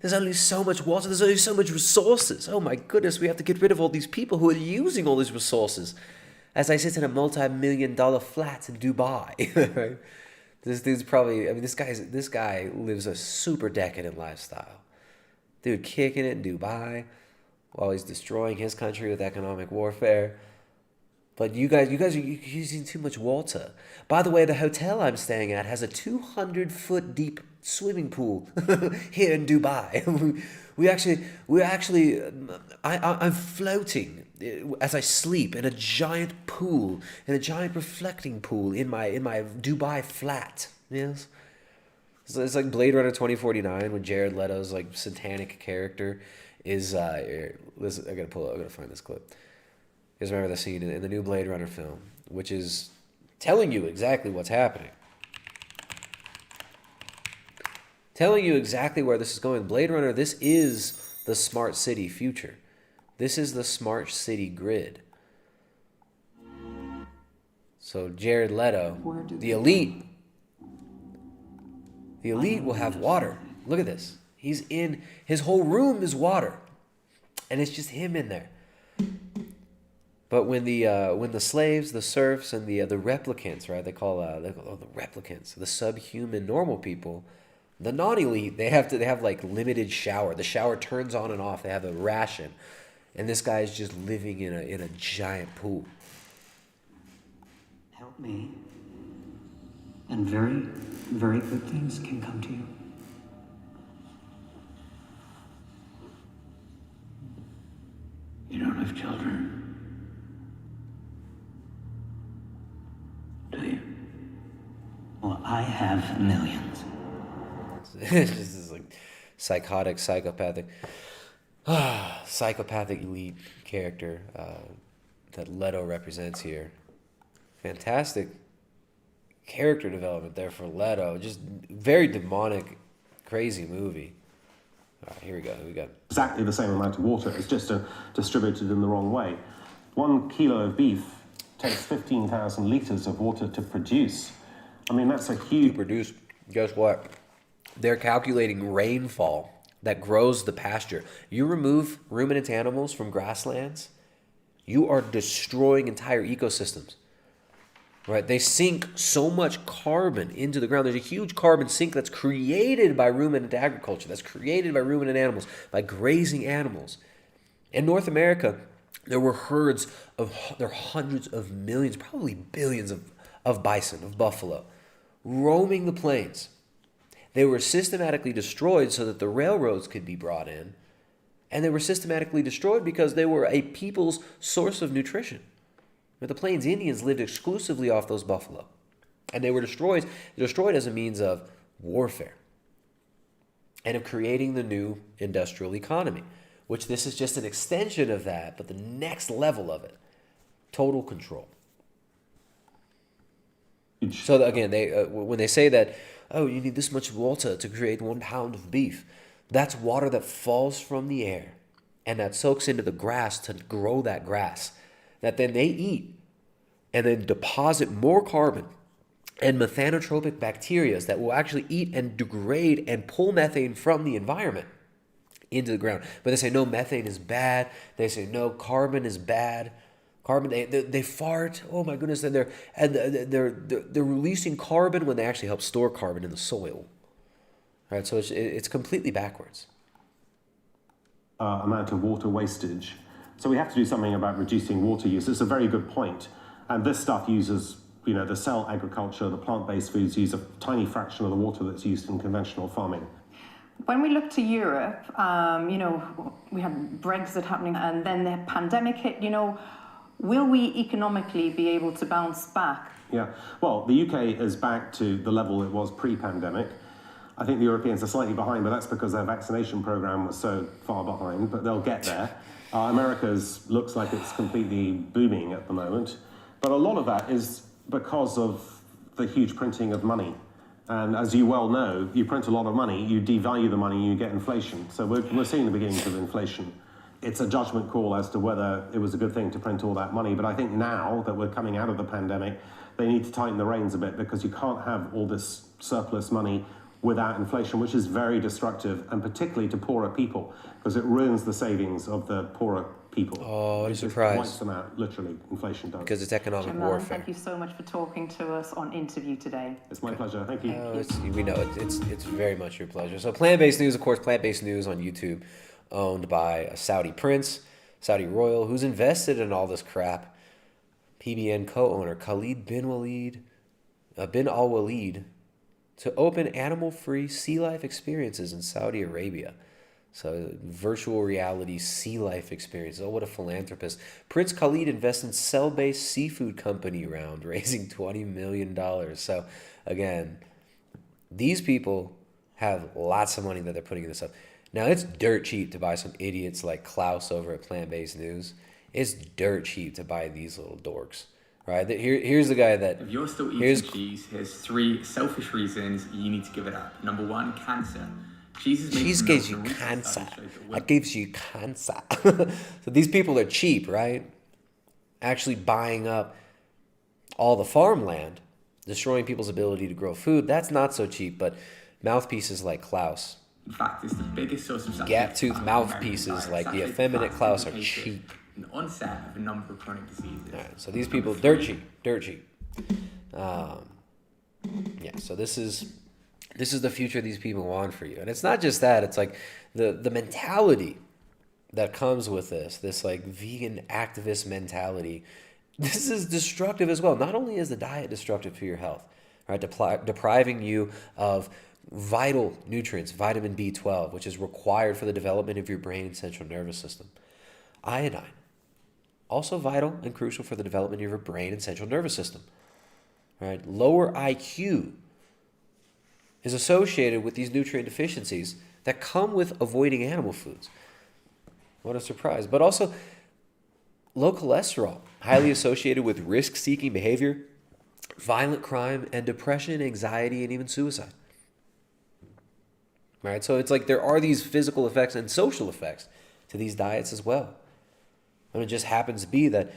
There's only so much water. There's only so much resources. Oh my goodness, we have to get rid of all these people who are using all these resources. As I sit in a multi-million-dollar flat in Dubai, right? This dude's probably. I mean, this guy lives a super decadent lifestyle. Dude, kicking it in Dubai while he's destroying his country with economic warfare. But you guys are using too much water. By the way, the hotel I'm staying at has a 200-foot deep swimming pool here in Dubai. I'm floating as I sleep in a giant pool, in a giant reflecting pool in my Dubai flat. Yes. So it's like Blade Runner 2049 when Jared Leto's like satanic character is listen, I gotta find this clip. You guys remember the scene in the new Blade Runner film, which is telling you exactly what's happening. Telling you exactly where this is going. Blade Runner, this is the smart city future. This is the smart city grid. So Jared Leto, the elite will have water. Look at this. His whole room is water. And it's just him in there. But when the slaves, the serfs, and the replicants, right? They call the replicants, the subhuman normal people, the non-elite, they have like limited shower. The shower turns on and off. They have a ration, and this guy is just living in a giant pool. Help me, and very, very good things can come to you. You don't have children. Do you? Well, I have millions. This is like psychopathic elite character that Leto represents here. Fantastic character development there for Leto. Just very demonic, crazy movie. All right, here we go. We got exactly the same amount of water. It's just distributed in the wrong way. 1 kilo of beef takes 15,000 liters of water to produce. I mean, that's a huge... To produce. Guess what? They're calculating rainfall that grows the pasture. You remove ruminant animals from grasslands, you are destroying entire ecosystems. Right? They sink so much carbon into the ground. There's a huge carbon sink that's created by ruminant agriculture, that's created by ruminant animals, by grazing animals. In North America, there were hundreds of millions, probably billions of bison, of buffalo, roaming the plains. They were systematically destroyed so that the railroads could be brought in, and they were systematically destroyed because they were a people's source of nutrition. But the Plains Indians lived exclusively off those buffalo, and they were destroyed as a means of warfare and of creating the new industrial economy, which this is just an extension of that, but the next level of it, total control. So again, when they say that, oh, you need this much water to create 1 pound of beef, that's water that falls from the air and that soaks into the grass to grow that grass, that then they eat and then deposit more carbon and methanotropic bacteria that will actually eat and degrade and pull methane from the environment into the ground. But they say, no, methane is bad. They say, no, carbon is bad. Carbon, they fart. Oh my goodness! And they're releasing carbon when they actually help store carbon in the soil. Right, so it's completely backwards. Amount of water wastage. So we have to do something about reducing water use. It's a very good point. And this stuff uses, the cell agriculture, the plant-based foods use a tiny fraction of the water that's used in conventional farming. When we look to Europe, we had Brexit happening and then the pandemic hit, will we economically be able to bounce back? Yeah, well, the UK is back to the level it was pre-pandemic. I think the Europeans are slightly behind, but that's because their vaccination program was so far behind, but they'll get there. America's looks like it's completely booming at the moment, but a lot of that is because of the huge printing of money And as you well know, you print a lot of money, you devalue the money, you get inflation. So we're seeing the beginnings of inflation. It's a judgment call as to whether it was a good thing to print all that money. But I think now that we're coming out of the pandemic, they need to tighten the reins a bit, because you can't have all this surplus money without inflation, which is very destructive, and particularly to poorer people, because it ruins the savings of the poorer people. Oh, what a It just surprise. wipes them out, literally, inflation does. Because it's economic Jamal, warfare. thank you so much for talking to us on Interview today. It's my pleasure. Thank you. We know it's very much your pleasure. So plant-based news, of course, plant-based news on YouTube, owned by a Saudi prince, Saudi royal, who's invested in all this crap. PBN co-owner Khalid bin Al Walid to open animal-free sea life experiences in Saudi Arabia. So virtual reality sea life experiences. Oh, what a philanthropist. Prince Khalid invests in cell-based seafood company round, raising $20 million. So again, these people have lots of money that they're putting in this up. Now, it's dirt cheap to buy some idiots like Klaus over at Plant-Based News. It's dirt cheap to buy these little dorks. Right? Here's the guy that... If you're still eating cheese, here's 3 selfish reasons you need to give it up. Number 1, cancer. Cheese gives you cancer. That gives you cancer. So these people are cheap, right? Actually buying up all the farmland, destroying people's ability to grow food. That's not so cheap, but mouthpieces like Klaus. In fact, it's the biggest source of Gap-tooth mouthpieces like the effeminate Klaus are cheap. An onset of a number of chronic diseases. All right, so these people, dirt cheap. Yeah, so this is the future these people want for you. And it's not just that, it's like the mentality that comes with this like vegan activist mentality. This is destructive as well. Not only is the diet destructive for your health, right? Depriving you of vital nutrients, vitamin B12, which is required for the development of your brain and central nervous system. Iodine, also vital and crucial for the development of your brain and central nervous system. Right? Lower IQ is associated with these nutrient deficiencies that come with avoiding animal foods. What a surprise. But also low cholesterol, highly associated with risk-seeking behavior, violent crime, and depression, anxiety, and even suicide. Right? So it's like there are these physical effects and social effects to these diets as well. And it just happens to be that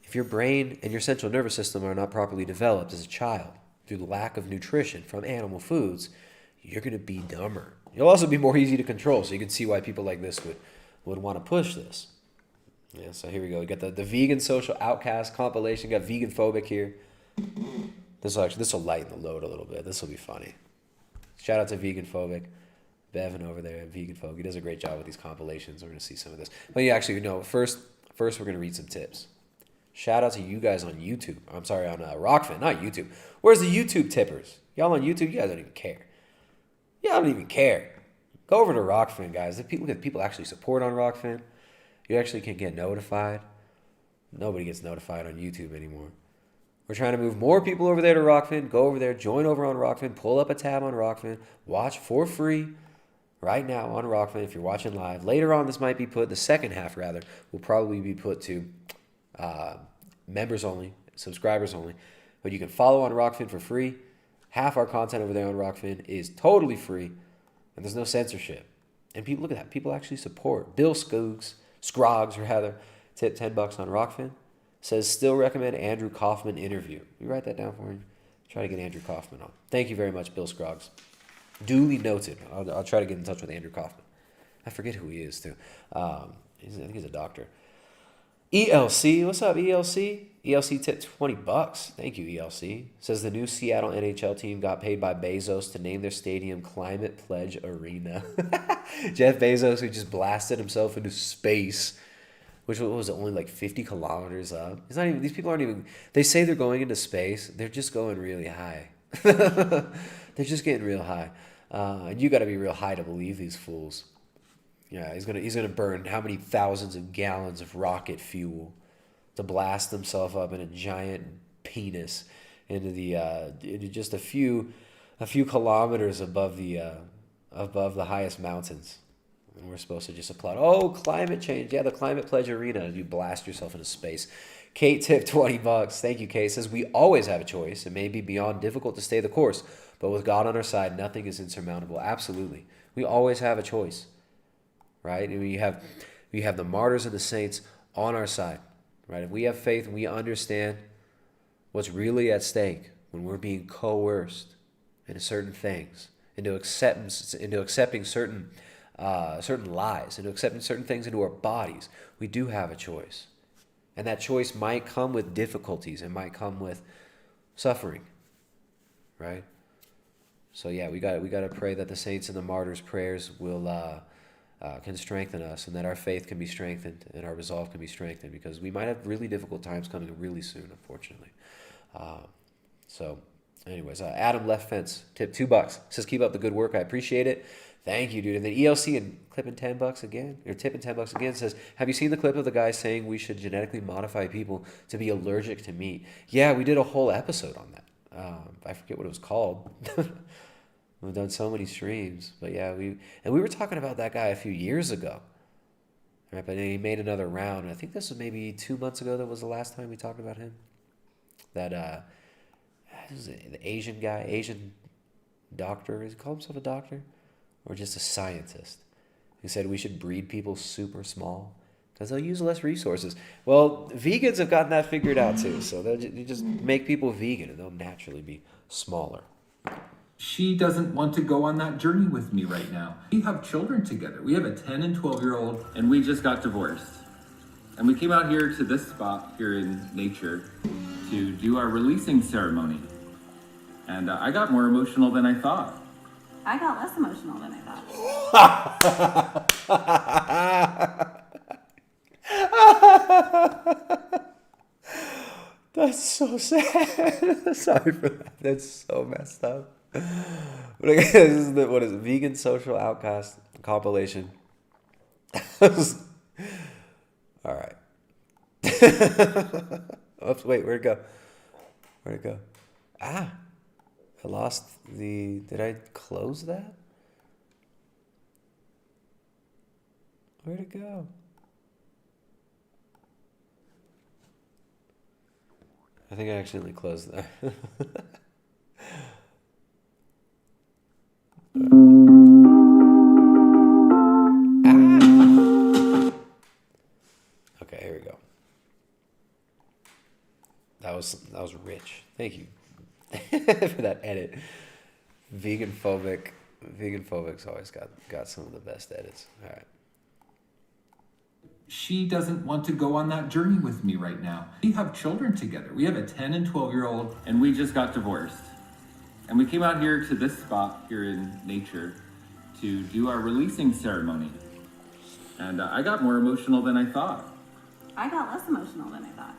if your brain and your central nervous system are not properly developed as a child through the lack of nutrition from animal foods, you're going to be dumber. You'll also be more easy to control, so you can see why people like this would want to push this. Yeah, so here we go. We got the vegan social outcast compilation. Got vegan phobic here. This will lighten the load a little bit. This will be funny. Shout out to vegan phobic. Bevan over there at Vegan Folk. He does a great job with these compilations. We're going to see some of this. But yeah, actually, no, first we're going to read some tips. Shout out to you guys on YouTube. I'm sorry, on Rockfin, not YouTube. Where's the YouTube tippers? Y'all on YouTube? You guys don't even care. Y'all don't even care. Go over to Rockfin, guys. Look at people actually support on Rockfin. You actually can get notified. Nobody gets notified on YouTube anymore. We're trying to move more people over there to Rockfin. Go over there, join over on Rockfin, pull up a tab on Rockfin, watch for free right now on Rockfin if you're watching live. Later on, this might be put, the second half rather, will probably be put to members only, subscribers only. But you can follow on Rockfin for free. Half our content over there on Rockfin is totally free, and there's no censorship. And people, look at that, people actually support. Bill Scroggs rather, tip $10 on Rockfin. Says, still recommend Andrew Kaufman interview. You write that down for me? Try to get Andrew Kaufman on. Thank you very much, Bill Scroggs. Duly noted. I'll try to get in touch with Andrew Kaufman. I forget who he is, too. I think he's a doctor. ELC, what's up, ELC? ELC tipped $20. Thank you, ELC. Says the new Seattle NHL team got paid by Bezos to name their stadium Climate Pledge Arena. Jeff Bezos, who just blasted himself into space, which was only like 50 kilometers up. It's not even, these people aren't even, they say they're going into space. They're just going really high. They're just getting real high. And you got to be real high to believe these fools. Yeah, he's gonna burn how many thousands of gallons of rocket fuel to blast himself up in a giant penis into just a few kilometers above the highest mountains. And we're supposed to just applaud. Oh, climate change. Yeah, the Climate Pledge Arena. You blast yourself into space. Kate tipped $20. Thank you, Kate. Says, we always have a choice. It may be beyond difficult to stay the course, but with God on our side, nothing is insurmountable. Absolutely. We always have a choice, right? And we have the martyrs and the saints on our side, right? If we have faith and we understand what's really at stake when we're being coerced into certain things, into accepting certain lies, into accepting certain things into our bodies, we do have a choice. And that choice might come with difficulties. It might come with suffering, right? So yeah, we got to pray that the saints and the martyrs' prayers will can strengthen us, and that our faith can be strengthened and our resolve can be strengthened, because we might have really difficult times coming really soon, unfortunately. So, anyways, Adam Left Fence tipped $2. Says, keep up the good work. I appreciate it. Thank you, dude. And then ELC and clipping $10 again, or tipping $10 again, says, have you seen the clip of the guy saying we should genetically modify people to be allergic to meat? Yeah, we did a whole episode on that. I forget what it was called. We've done so many streams, but yeah, we were talking about that guy a few years ago, right? But then he made another round. And I think this was maybe 2 months ago. That was the last time we talked about him. That this is the Asian guy, Asian doctor. Does he call himself a doctor? Or just a scientist, who said we should breed people super small because they'll use less resources. Well, vegans have gotten that figured out too. So you just make people vegan and they'll naturally be smaller. She doesn't want to go on that journey with me right now. We have children together. We have a 10 and 12-year-old, and we just got divorced. And we came out here to this spot here in nature to do our releasing ceremony. And I got more emotional than I thought. I got less emotional than I thought. That's so sad. Sorry for that. That's so messed up. But again, this is what is it? Vegan Social Outcast compilation. All right. Oops, wait, where'd it go? Where'd it go? I lost the... Did I close that? Where'd it go? I think I accidentally closed that. Okay, here we go. That was rich. Thank you for that edit. Vegan phobic's always got some of the best edits. All right. She doesn't want to go on that journey with me right now. We have children together. We have a 10 and 12-year-old, and we just got divorced. And we came out here to this spot here in nature to do our releasing ceremony. And I got more emotional than I thought. I got less emotional than I thought.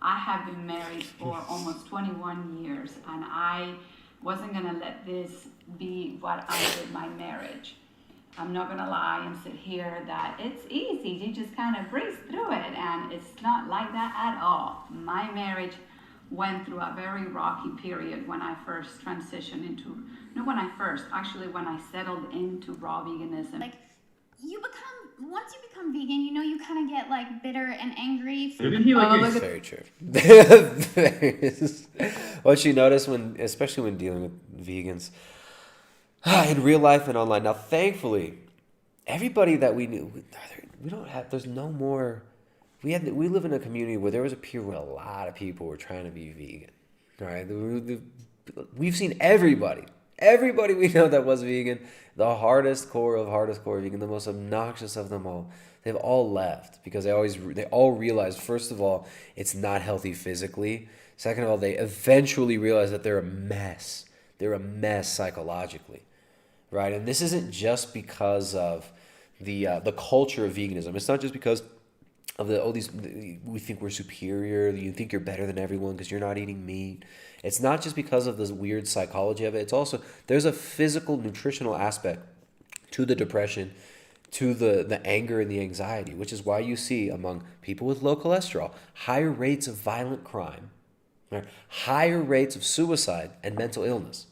I have been married for almost 21 years, and I wasn't gonna let this be what I did my marriage. I'm not gonna lie and sit here that it's easy. You just kind of breeze through it, and it's not like that at all. My marriage went through a very rocky period when I first transitioned into, when I settled into raw veganism. Like, once you become vegan, you kind of get like bitter and angry. Very true. What you notice especially when dealing with vegans, in real life and online. Now, thankfully, everybody that we knew, there's no more. We live in a community where there was a period where a lot of people were trying to be vegan. Right? We've seen everybody we know that was vegan, the hardest core vegan, the most obnoxious of them all. They've all left because they all realized, first of all, it's not healthy physically. Second of all, they eventually realized that they're a mess. They're a mess psychologically. Right? And this isn't just because of the culture of veganism. It's not just because of we think we're superior, you think you're better than everyone because you're not eating meat. It's not just because of this weird psychology of it. It's also, there's a physical, nutritional aspect to the depression, to the anger and the anxiety, which is why you see among people with low cholesterol, higher rates of violent crime, right? Higher rates of suicide and mental illness.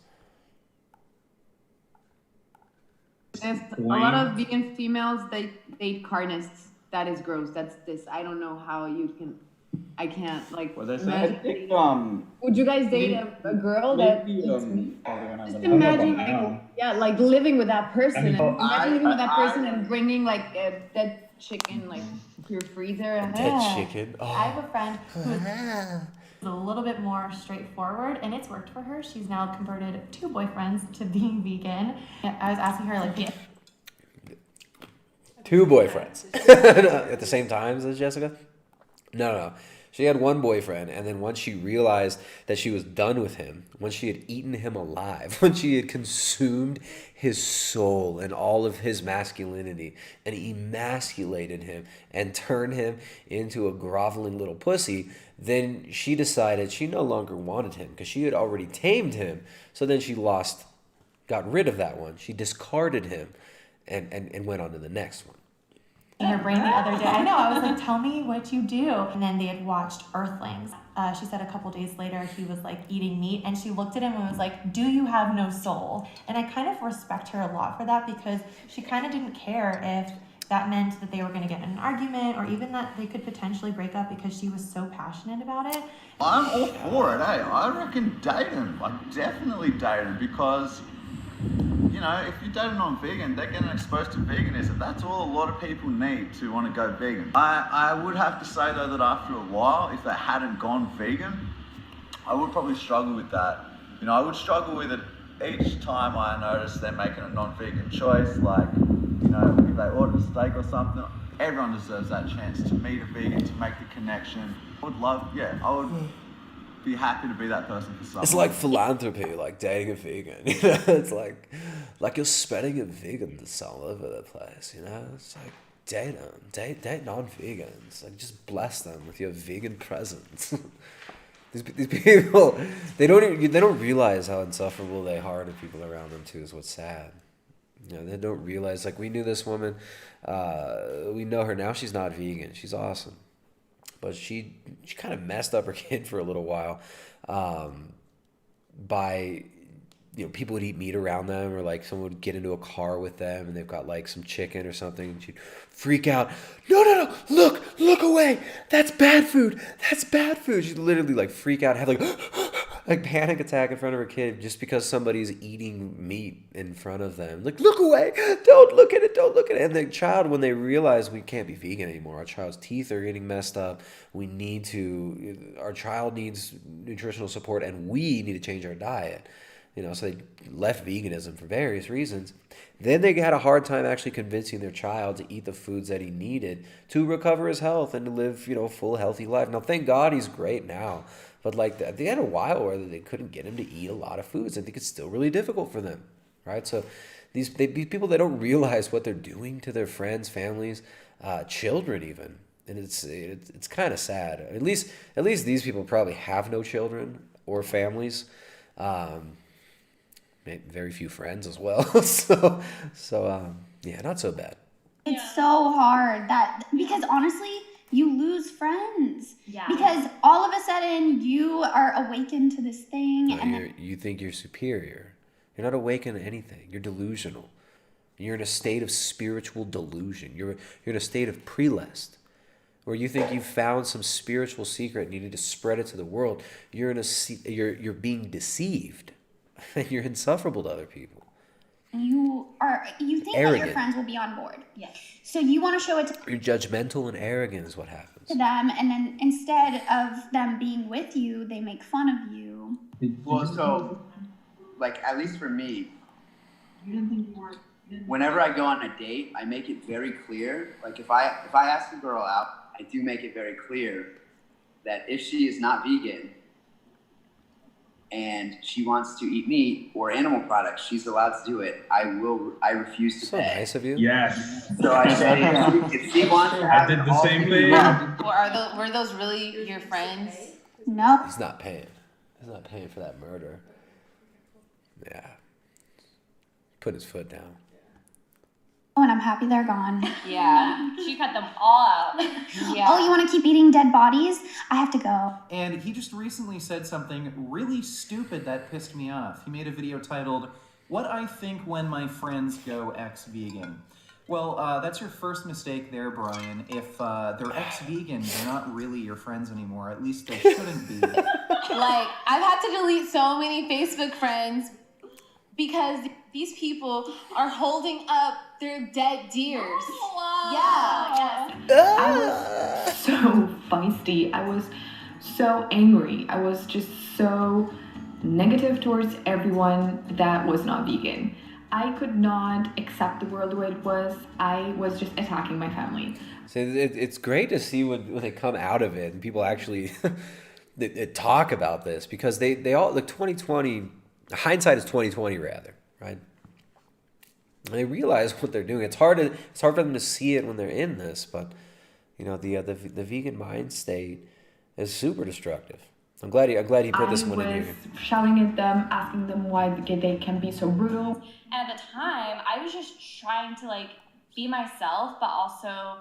A lot of vegan females, they date carnists. That is gross. That's this. I don't know how you can. I can't like. What they say? imagine I think, would you guys date a girl that eats meat? Just imagine, like living with that person. Imagine living with that person and bringing like a dead chicken like to your freezer. Dead chicken. I have a friend who's a little bit more straightforward, and it's worked for her. She's now converted 2 boyfriends to being vegan. I was asking her like, 2 boyfriends at the same time as Jessica? No. She had 1 boyfriend, and then once she realized that she was done with him, once she had eaten him alive, once she had consumed his soul and all of his masculinity and emasculated him and turned him into a groveling little pussy, then she decided she no longer wanted him because she had already tamed him. So then she got rid of that one. She discarded him and went on to the next one. in her brain the other day. I know, I was like, tell me what you do. And then they had watched Earthlings. She said a couple days later he was like eating meat, and she looked at him and was like, do you have no soul? And I kind of respect her a lot for that, because she kind of didn't care if that meant that they were going to get in an argument, or even that they could potentially break up, because she was so passionate about it. I'm all for it, eh? I reckon date him. Like, definitely date him, because, you know, if you date a non-vegan, they're getting exposed to veganism. That's all a lot of people need to want to go vegan. I would have to say, though, that after a while, if they hadn't gone vegan, I would probably struggle with that. You know, I would struggle with it each time I notice they're making a non-vegan choice, like, you know, if they order a steak or something. Everyone deserves that chance to meet a vegan, to make the connection. I would be happy to be that person for someone. It's like philanthropy, like dating a vegan. You know, it's like you're spreading a vegan that's all over the place. You know, it's like date them, date non-vegans. Like, just bless them with your vegan presence. These people, they don't realize how insufferable they are to people around them too. Is what's sad. You know, they don't realize. Like, we knew this woman. We know her now. She's not vegan. She's awesome. But she kind of messed up her kid for a little while by, you know, people would eat meat around them, or like someone would get into a car with them and they've got like some chicken or something, and she'd freak out. No, look away. That's bad food. That's bad food. She'd literally like freak out, have like panic attack in front of her kid just because somebody's eating meat in front of them. Like, look away. Don't look at it. And the child, when they realize we can't be vegan anymore, our child's teeth are getting messed up. Our child needs nutritional support, and we need to change our diet. You know, so they left veganism for various reasons. Then they had a hard time actually convincing their child to eat the foods that he needed to recover his health and to live, you know, a full, healthy life. Now, thank God he's great now. But like, they had a while where they couldn't get him to eat a lot of foods. I think it's still really difficult for them, right? So these people, they don't realize what they're doing to their friends, families, children even. And it's kind of sad. At least these people probably have no children or families. Very few friends as well. so yeah, not so bad. It's so hard because honestly, you lose friends. Yeah. Because all of a sudden you are awakened to this thing, You think you're superior. You're not awakened to anything. You're delusional. You're in a state of spiritual delusion. You're in a state of prelest, where you think you've found some spiritual secret and you need to spread it to the world. You're being deceived, and you're insufferable to other people. You think Arrogant. that your friends will be on board. Yes. So you want to show it to You're judgmental and arrogant is what happens. them, and then instead of them being with you, they make fun of you. Well, so, like, at least for me, whenever I go on a date, I make it very clear. Like, if I ask a girl out, I do make it very clear that if she is not vegan and she wants to eat meat or animal products, she's allowed to do it. I refuse to so pay. Nice of you. Yes. So I say, if she wants to have I did the same thing. Well, were those really your friends? No. He's not paying. He's not paying for that murder. Yeah. Put his foot down. Oh, and I'm happy they're gone. Yeah, she cut them all out. Yeah. Oh, you want to keep eating dead bodies? I have to go. And he just recently said something really stupid that pissed me off. He made a video titled, What I think when my friends go ex-vegan. Well, that's your first mistake there, Brian. If they're ex-vegan, they're not really your friends anymore. At least they shouldn't be. Like, I've had to delete so many Facebook friends because these people are holding up their dead deers. Yeah. I was so feisty. I was so angry. I was just so negative towards everyone that was not vegan. I could not accept the world the way it was. I was just attacking my family. So it's great to see when they come out of it and people actually they talk about this, because they all, like, 2020, hindsight is 2020 rather, right? And they realize what they're doing. It's hard for them to see it when they're in this, but you know, the vegan mind state is super destructive. I'm glad he put this one in here. I was shouting at them, asking them why they can be so brutal. And at the time, I was just trying to, like, be myself, but also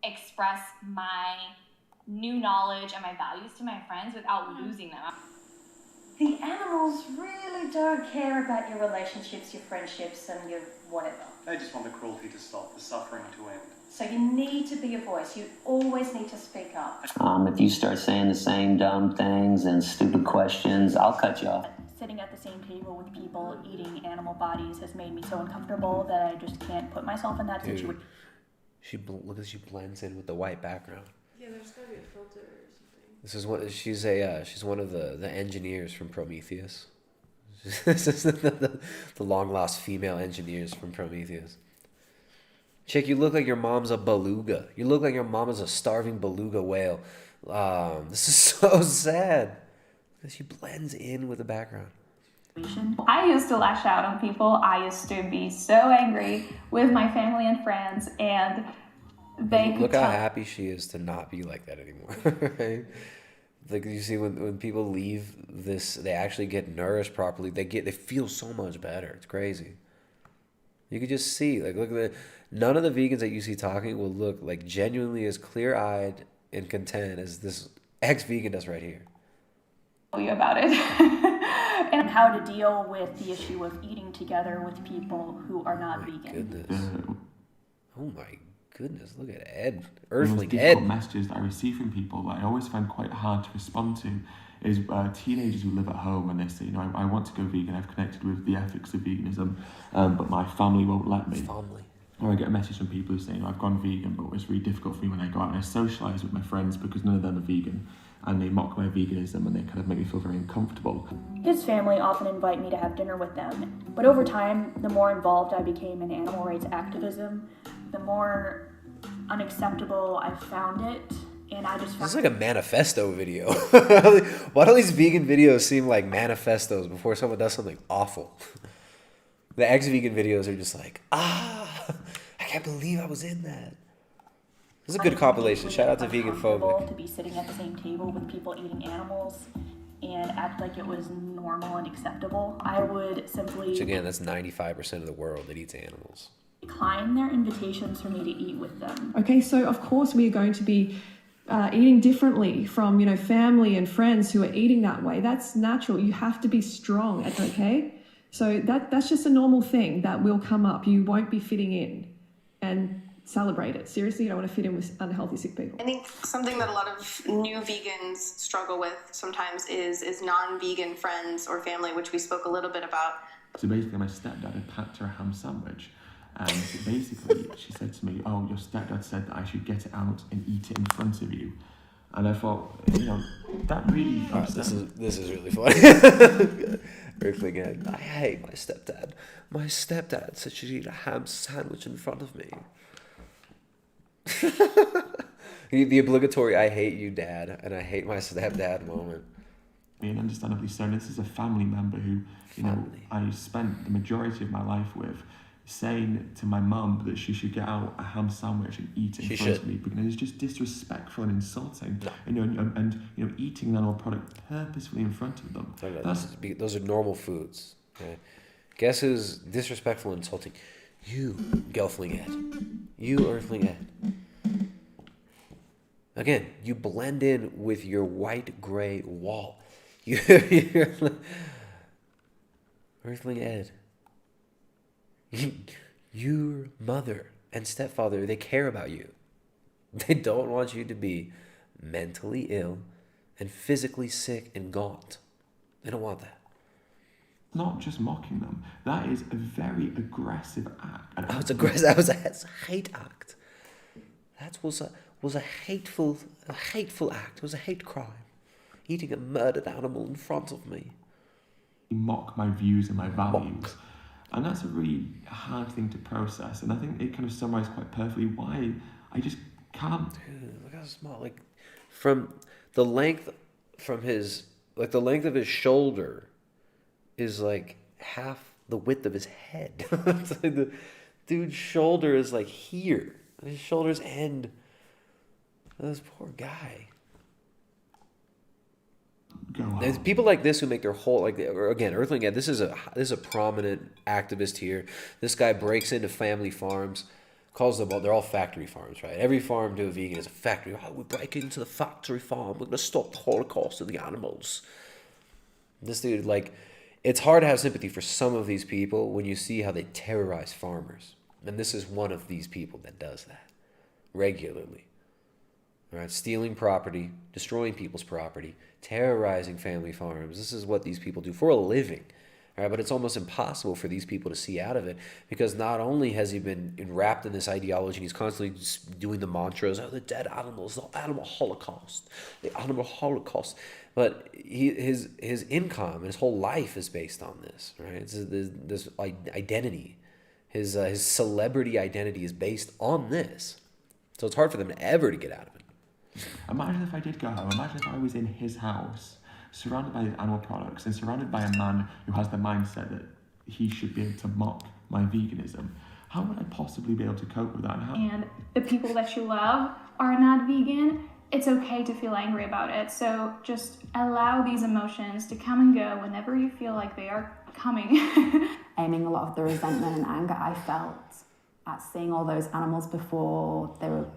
express my new knowledge and my values to my friends without losing them. The animals really don't care about your relationships, your friendships, and your whatever. They just want the cruelty to stop, the suffering to end. So you need to be a voice. You always need to speak up. If you start saying the same dumb things and stupid questions, I'll cut you off. Sitting at the same table with people eating animal bodies has made me so uncomfortable that I just can't put myself in that situation. Look as she blends in with the white background. Yeah, there's gotta be a filter or something. This is what she's one of the engineers from Prometheus. This is the long lost female engineers from Prometheus. Chick, you look like your mom's a beluga. You look like your mom is a starving beluga whale. This is so sad. She blends in with the background. I used to lash out on people. I used to be so angry with my family and friends, and they Look how happy she is to not be like that anymore. Right? Like, you see, when people leave this, they actually get nourished properly. They feel so much better. It's crazy. You could just see, like, look at none of the vegans that you see talking will look like genuinely as clear-eyed and content as this ex-vegan does right here. Tell you about it. And how to deal with the issue of eating together with people who are not vegan. Goodness. Oh my goodness, look at Ed. The Earthling most difficult Ed. messages that I receive from people that I always find quite hard to respond to is teenagers who live at home and they say, you know, I want to go vegan, I've connected with the ethics of veganism, but my family won't let me. Or I get a message from people who say, you know, I've gone vegan, but it's really difficult for me when I go out and I socialise with my friends because none of them are vegan, and they mock my veganism and they kind of make me feel very uncomfortable. His family often invite me to have dinner with them, but over time, the more involved I became in animal rights activism, the more unacceptable I found it, and I just found This is like a manifesto video. Why do these vegan videos seem like manifestos before someone does something awful? The ex-vegan videos are just like, I can't believe I was in that. This is a good compilation. Shout out to Vegan Phobic. to be sitting at the same table with people eating animals and act like it was normal and acceptable. I would simply Which again, that's 95% of the world that eats animals. decline their invitations for me to eat with them. Okay, so of course we are going to be eating differently from, you know, family and friends who are eating that way. That's natural. You have to be strong, okay? So that's just a normal thing that will come up. You won't be fitting in, and celebrate it. Seriously, you don't want to fit in with unhealthy, sick people. I think something that a lot of new vegans struggle with sometimes is non-vegan friends or family, which we spoke a little bit about. So basically my stepdad had packed her a ham sandwich, and basically she said to me, oh, your stepdad said that I should get it out and eat it in front of you. And I thought, you know, that really upset me. This is really funny. Earthling Ed. I hate my stepdad. My stepdad said she'd eat a ham sandwich in front of me. The obligatory I hate you dad and I hate my stepdad moment. And understandably so, this is a family member who, you know, I spent the majority of my life with, saying to my mum that she should get out a ham sandwich and eat it in front of me, because it's just disrespectful and insulting. You know, and you know, eating an animal product purposefully in front of them. Those are normal foods. Okay? Guess who's disrespectful and insulting? You, Gelfling Ed. You, Earthling Ed. Again, you blend in with your white-gray wall. You're Earthling Ed. Your mother and stepfather, they care about you. They don't want you to be mentally ill and physically sick and gaunt. They don't want that. Not just mocking them. That is a very aggressive act. Oh, it's aggressive. That was a hate act. That was a hateful act. It was a hate crime. Eating a murdered animal in front of me. Mock my views and my values. And that's a really hard thing to process. And I think it kind of summarizes quite perfectly why I just can't. Dude, look how small. Like, from the length from his, like the length of his shoulder is like half the width of his head. It's like the dude's shoulder is like here. His shoulders end. This poor guy. There's people like this who make their whole, like, again, Earthling, this is a prominent activist here. This guy breaks into family farms, calls them all, they're all factory farms, right? Every farm to a vegan is a factory. Oh, we break into the factory farm. We're going to stop the Holocaust of the animals. This dude, like, it's hard to have sympathy for some of these people when you see how they terrorize farmers. And this is one of these people that does that regularly. All right, stealing property, destroying people's property, terrorizing family farms. This is what these people do for a living. All right, but it's almost impossible for these people to see out of it because not only has he been enwrapped in this ideology and he's constantly doing the mantras, oh, the dead animals, the animal holocaust, but his income and his whole life is based on this, right? It's this identity. His celebrity identity is based on this. So it's hard for them ever to get out of it. Imagine if I did go home. Imagine if I was in his house, surrounded by animal products and surrounded by a man who has the mindset that he should be able to mock my veganism. How would I possibly be able to cope with that? And the people that you love are not vegan. It's okay to feel angry about it. So just allow these emotions to come and go whenever you feel like they are coming. Aiming a lot of the resentment and anger I felt at seeing all those animals before they were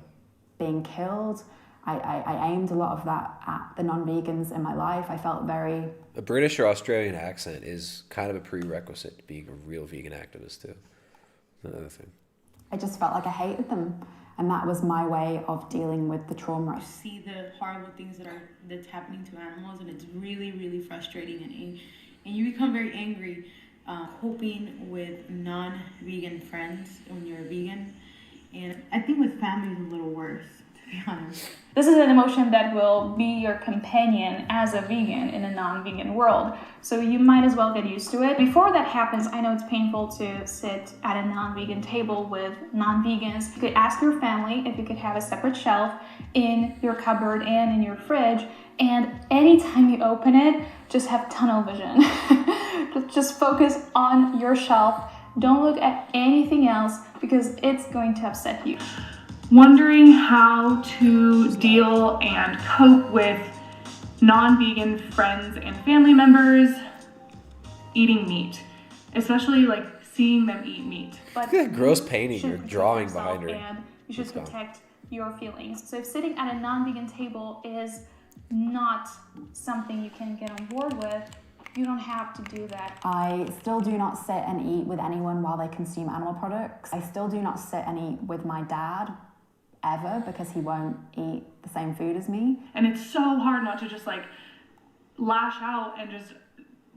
being killed. I aimed a lot of that at the non-vegans in my life. I felt very... A British or Australian accent is kind of a prerequisite to being a real vegan activist too. Another thing. I just felt like I hated them. And that was my way of dealing with the trauma. You see the horrible things that's happening to animals, and it's really, really frustrating. And you become very angry coping with non-vegan friends when you're a vegan. And I think with family it's a little worse, to be honest. This is an emotion that will be your companion as a vegan in a non-vegan world. So you might as well get used to it. Before that happens, I know it's painful to sit at a non-vegan table with non-vegans. You could ask your family if you could have a separate shelf in your cupboard and in your fridge. And anytime you open it, just have tunnel vision. Just focus on your shelf. Don't look at anything else because it's going to upset you. Wondering how to deal and cope with non-vegan friends and family members eating meat, especially like seeing them eat meat. But look at that gross painting you're drawing behind her. And you should protect your feelings. So if sitting at a non-vegan table is not something you can get on board with, you don't have to do that. I still do not sit and eat with anyone while they consume animal products. I still do not sit and eat with my dad ever because he won't eat the same food as me. And it's so hard not to just like lash out and just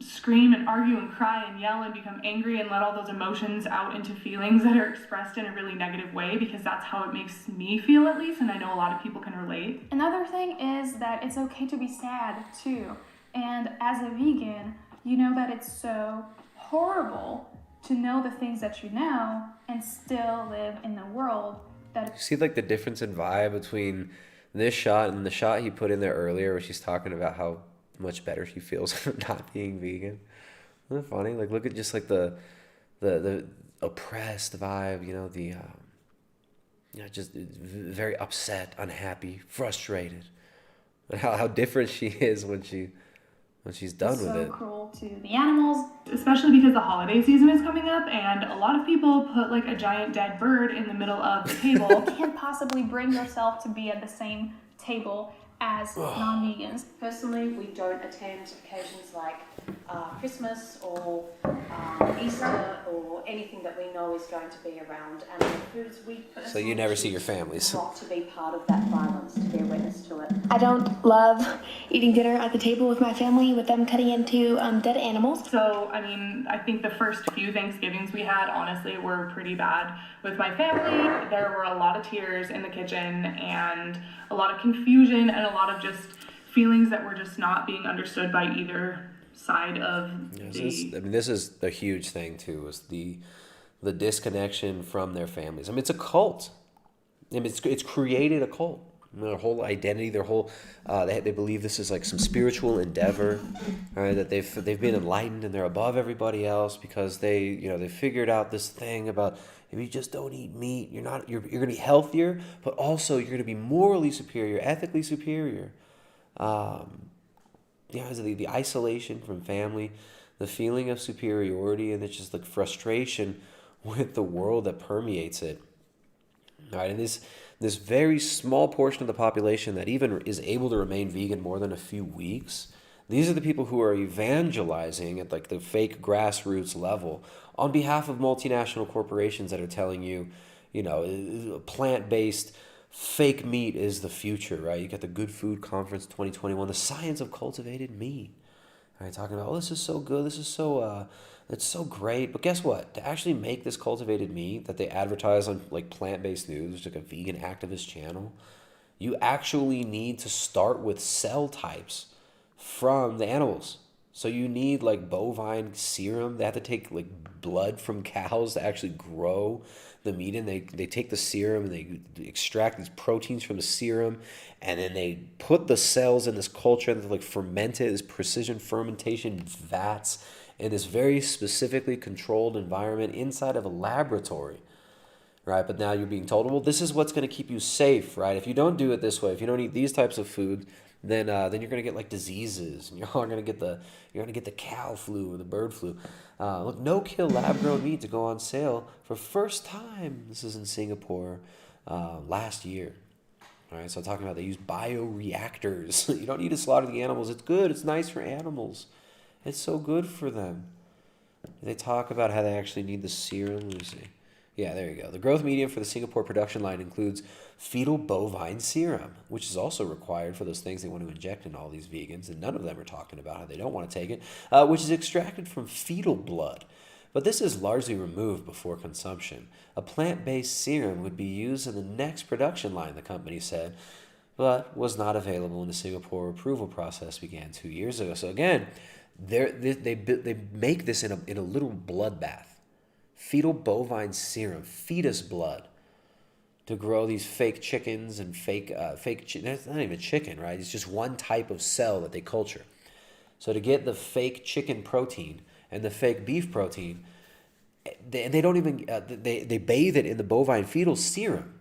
scream and argue and cry and yell and become angry and let all those emotions out into feelings that are expressed in a really negative way, because that's how it makes me feel, at least, and I know a lot of people can relate. Another thing is that it's okay to be sad too. And as a vegan, you know that it's so horrible to know the things that you know and still live in the world that... You see like the difference in vibe between this shot and the shot he put in there earlier where she's talking about how much better she feels not being vegan. Isn't that funny? Like, look at just like the oppressed vibe, you know, just very upset, unhappy, frustrated. And how different she is when she's done with it. So cruel to the animals, especially because the holiday season is coming up and a lot of people put like a giant dead bird in the middle of the table. You can't possibly bring yourself to be at the same table as non-vegans? Personally, we don't attend occasions like Christmas or Easter or anything that we know is going to be around animal foods. We personally So you never see your families. not to be part of that violence, to be a witness to it. I don't love eating dinner at the table with my family, with them cutting into dead animals. So, I mean, I think the first few Thanksgivings we had, honestly, were pretty bad. With my family, there were a lot of tears in the kitchen and a lot of confusion and a lot of just feelings that were just not being understood by either side of this is a huge thing too, is the disconnection from their families. I mean, it's a cult. I mean, it's created a cult. Their whole identity, their whole they believe this is like some spiritual endeavor, right? That they've been enlightened and they're above everybody else because they figured out this thing about if you just don't eat meat, you're gonna be healthier, but also you're gonna be morally superior, ethically superior. The isolation from family, the feeling of superiority, and it's just like frustration with the world that permeates it. All right, and this very small portion of the population that even is able to remain vegan more than a few weeks, these are the people who are evangelizing at like the fake grassroots level on behalf of multinational corporations that are telling you, plant-based fake meat is the future, right? You got the Good Food Conference 2021, the science of cultivated meat. Right, talking about, this is so good, this is so it's so great. But guess what? To actually make this cultivated meat that they advertise on like plant-based news, like a vegan activist channel, you actually need to start with cell types from the animals. So you need like bovine serum. They have to take like blood from cows to actually grow the meat, and they take the serum and they extract these proteins from the serum, and then they put the cells in this culture and they like ferment it, this precision fermentation vats in this very specifically controlled environment inside of a laboratory, right? But now you're being told, well, this is what's going to keep you safe, right? If you don't do it this way, if you don't eat these types of food, then you're going to get like diseases, and you're going to get the cow flu or the bird flu. Look, no-kill lab-grown meat to go on sale for first time. This is in Singapore last year. All right, so I'm talking about they use bioreactors. You don't need to slaughter the animals. It's good. It's nice for animals. It's so good for them. They talk about how they actually need the serum. Let me see. Yeah, there you go. The growth medium for the Singapore production line includes fetal bovine serum, which is also required for those things they want to inject in all these vegans, and none of them are talking about how they don't want to take it, which is extracted from fetal blood. But this is largely removed before consumption. A plant-based serum would be used in the next production line, the company said, but was not available when the Singapore approval process began 2 years ago. So again, they make this in a little bloodbath. Fetal bovine serum, fetus blood, to grow these fake chickens and that's not even chicken, right? It's just one type of cell that they culture. So to get the fake chicken protein and the fake beef protein, they don't even, they bathe it in the bovine fetal serum,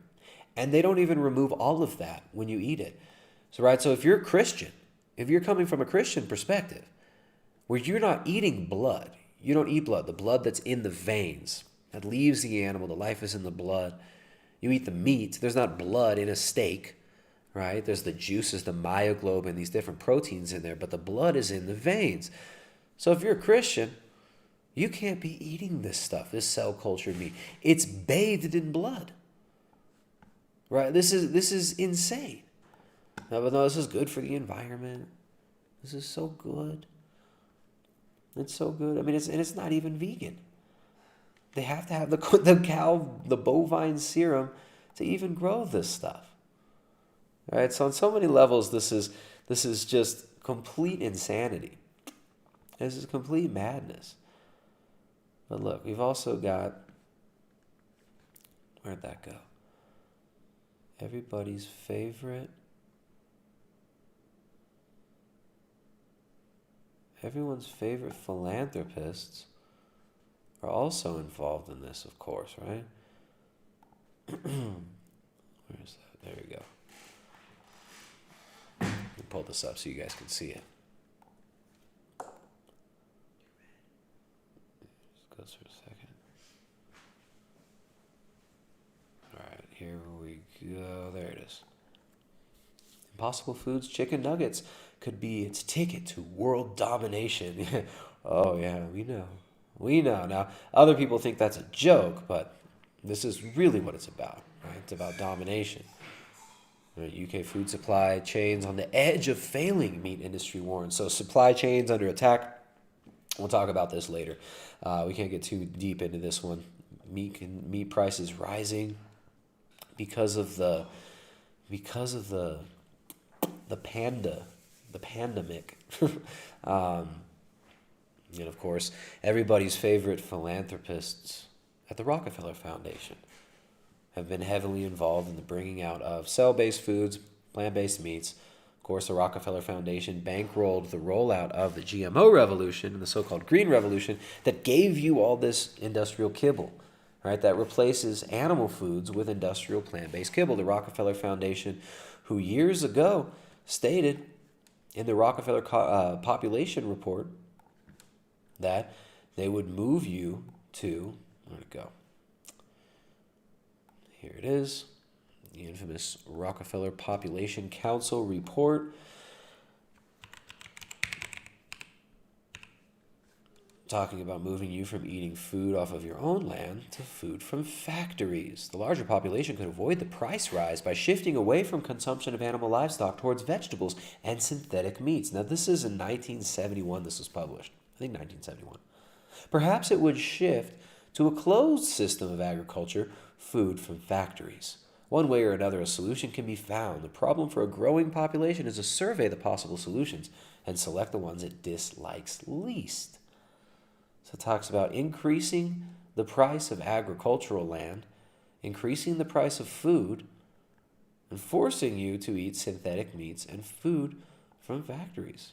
and they don't even remove all of that when you eat it. So if you're a Christian, if you're coming from a Christian perspective, where you're not eating blood, you don't eat blood, the blood that's in the veins, that leaves the animal, the life is in the blood. You eat the meat, there's not blood in a steak, right? There's the juices, the myoglobin, these different proteins in there, but the blood is in the veins. So if you're a Christian, you can't be eating this stuff, this cell culture meat. It's bathed in blood, right? This is insane. No, this is good for the environment. This is so good. It's so good. I mean, it's not even vegan. They have to have the bovine serum to even grow this stuff. All right. So on so many levels, this is just complete insanity. This is complete madness. But look, we've also got, where'd that go? Everybody's favorite. Everyone's favorite philanthropists are also involved in this, of course, right? Where's that? There we go. Let me pull this up so you guys can see it. Just goes for a second. All right, here we go. There it is. Impossible Foods chicken nuggets could be its ticket to world domination. Oh yeah, we know. We know. Now, other people think that's a joke, but this is really what it's about, right? It's about domination. Right, UK food supply chains on the edge of failing, meat industry warns. So supply chains under attack. We'll talk about this later. We can't get too deep into this one. Meat prices rising because of the pandemic. And of course, everybody's favorite philanthropists at the Rockefeller Foundation have been heavily involved in the bringing out of cell-based foods, plant-based meats. Of course, the Rockefeller Foundation bankrolled the rollout of the GMO revolution and the so-called green revolution that gave you all this industrial kibble, right? That replaces animal foods with industrial plant-based kibble. The Rockefeller Foundation, who years ago stated in the Rockefeller population report that they would move you to, where'd it go? Here it is, the infamous Rockefeller Population Council report. Talking about moving you from eating food off of your own land to food from factories. The larger population could avoid the price rise by shifting away from consumption of animal livestock towards vegetables and synthetic meats. Now, this is in 1971 this was published. I think 1971. Perhaps it would shift to a closed system of agriculture, food from factories. One way or another, a solution can be found. The problem for a growing population is to survey the possible solutions and select the ones it dislikes least. So it talks about increasing the price of agricultural land, increasing the price of food, and forcing you to eat synthetic meats and food from factories.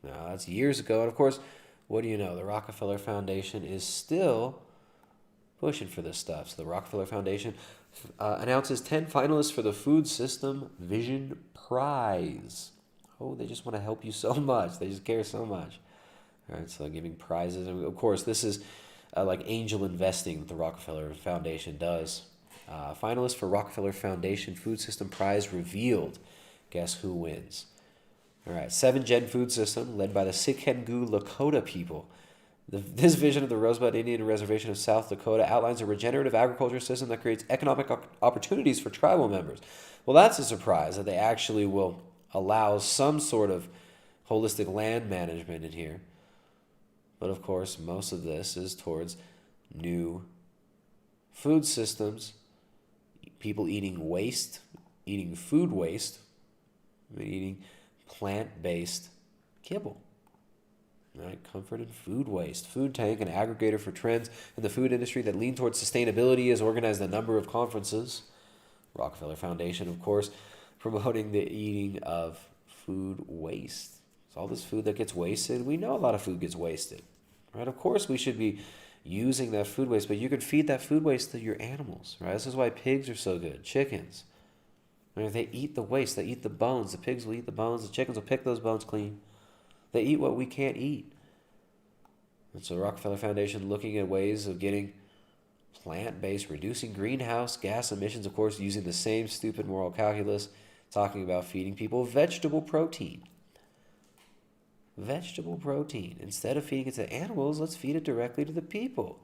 Now, that's years ago. And of course, what do you know? The Rockefeller Foundation is still pushing for this stuff. So the Rockefeller Foundation announces 10 finalists for the Food System Vision Prize. Oh, they just want to help you so much. They just care so much. All right, so they're giving prizes. And of course, this is like angel investing that the Rockefeller Foundation does. Finalists for Rockefeller Foundation Food System Prize revealed. Guess who wins? All right, 7-gen food system led by the Sikengu Lakota people. This vision of the Rosebud Indian Reservation of South Dakota outlines a regenerative agriculture system that creates economic opportunities for tribal members. Well, that's a surprise that they actually will allow some sort of holistic land management in here. But of course, most of this is towards new food systems, people eating waste, eating food waste, eating plant-based kibble. Right? Comfort and food waste. Food Tank, an aggregator for trends in the food industry that lean towards sustainability, has organized a number of conferences. Rockefeller Foundation, of course, promoting the eating of food waste. It's all this food that gets wasted. We know a lot of food gets wasted. Right? Of course, we should be using that food waste, but you could feed that food waste to your animals. Right? This is why pigs are so good. Chickens. Right? They eat the waste. They eat the bones. The pigs will eat the bones. The chickens will pick those bones clean. They eat what we can't eat. And so Rockefeller Foundation looking at ways of getting plant-based, reducing greenhouse gas emissions, of course, using the same stupid moral calculus, talking about feeding people vegetable protein. Vegetable protein. Instead of feeding it to animals, let's feed it directly to the people.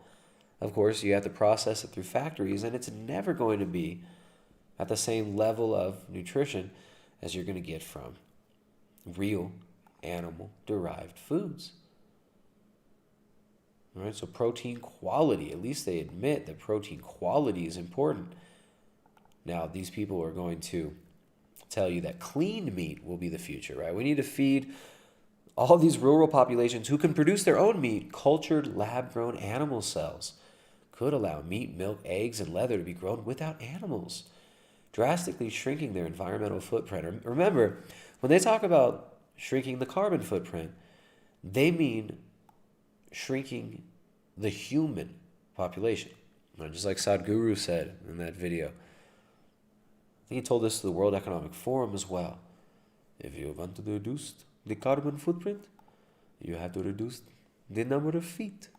Of course, you have to process it through factories, and it's never going to be at the same level of nutrition as you're going to get from real animal-derived foods. All right, so protein quality, at least they admit that protein quality is important. Now, these people are going to tell you that clean meat will be the future, right? We need to feed all these rural populations who can produce their own meat. Cultured, lab-grown animal cells could allow meat, milk, eggs, and leather to be grown without animals, drastically shrinking their environmental footprint. Remember, when they talk about shrinking the carbon footprint, they mean shrinking the human population. Just like Sadhguru said in that video. I think he told this to the World Economic Forum as well. If you want to reduce the carbon footprint, you have to reduce the number of feet.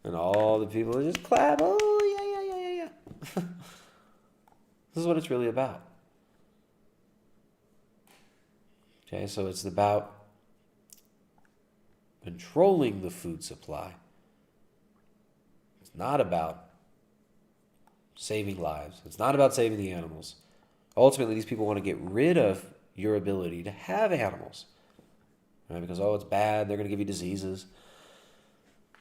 And all the people just clap. Oh, yeah. This is what it's really about. Okay, so it's about controlling the food supply. It's not about saving lives. It's not about saving the animals. Ultimately, these people want to get rid of your ability to have animals. Right? Because, oh, it's bad, they're going to give you diseases.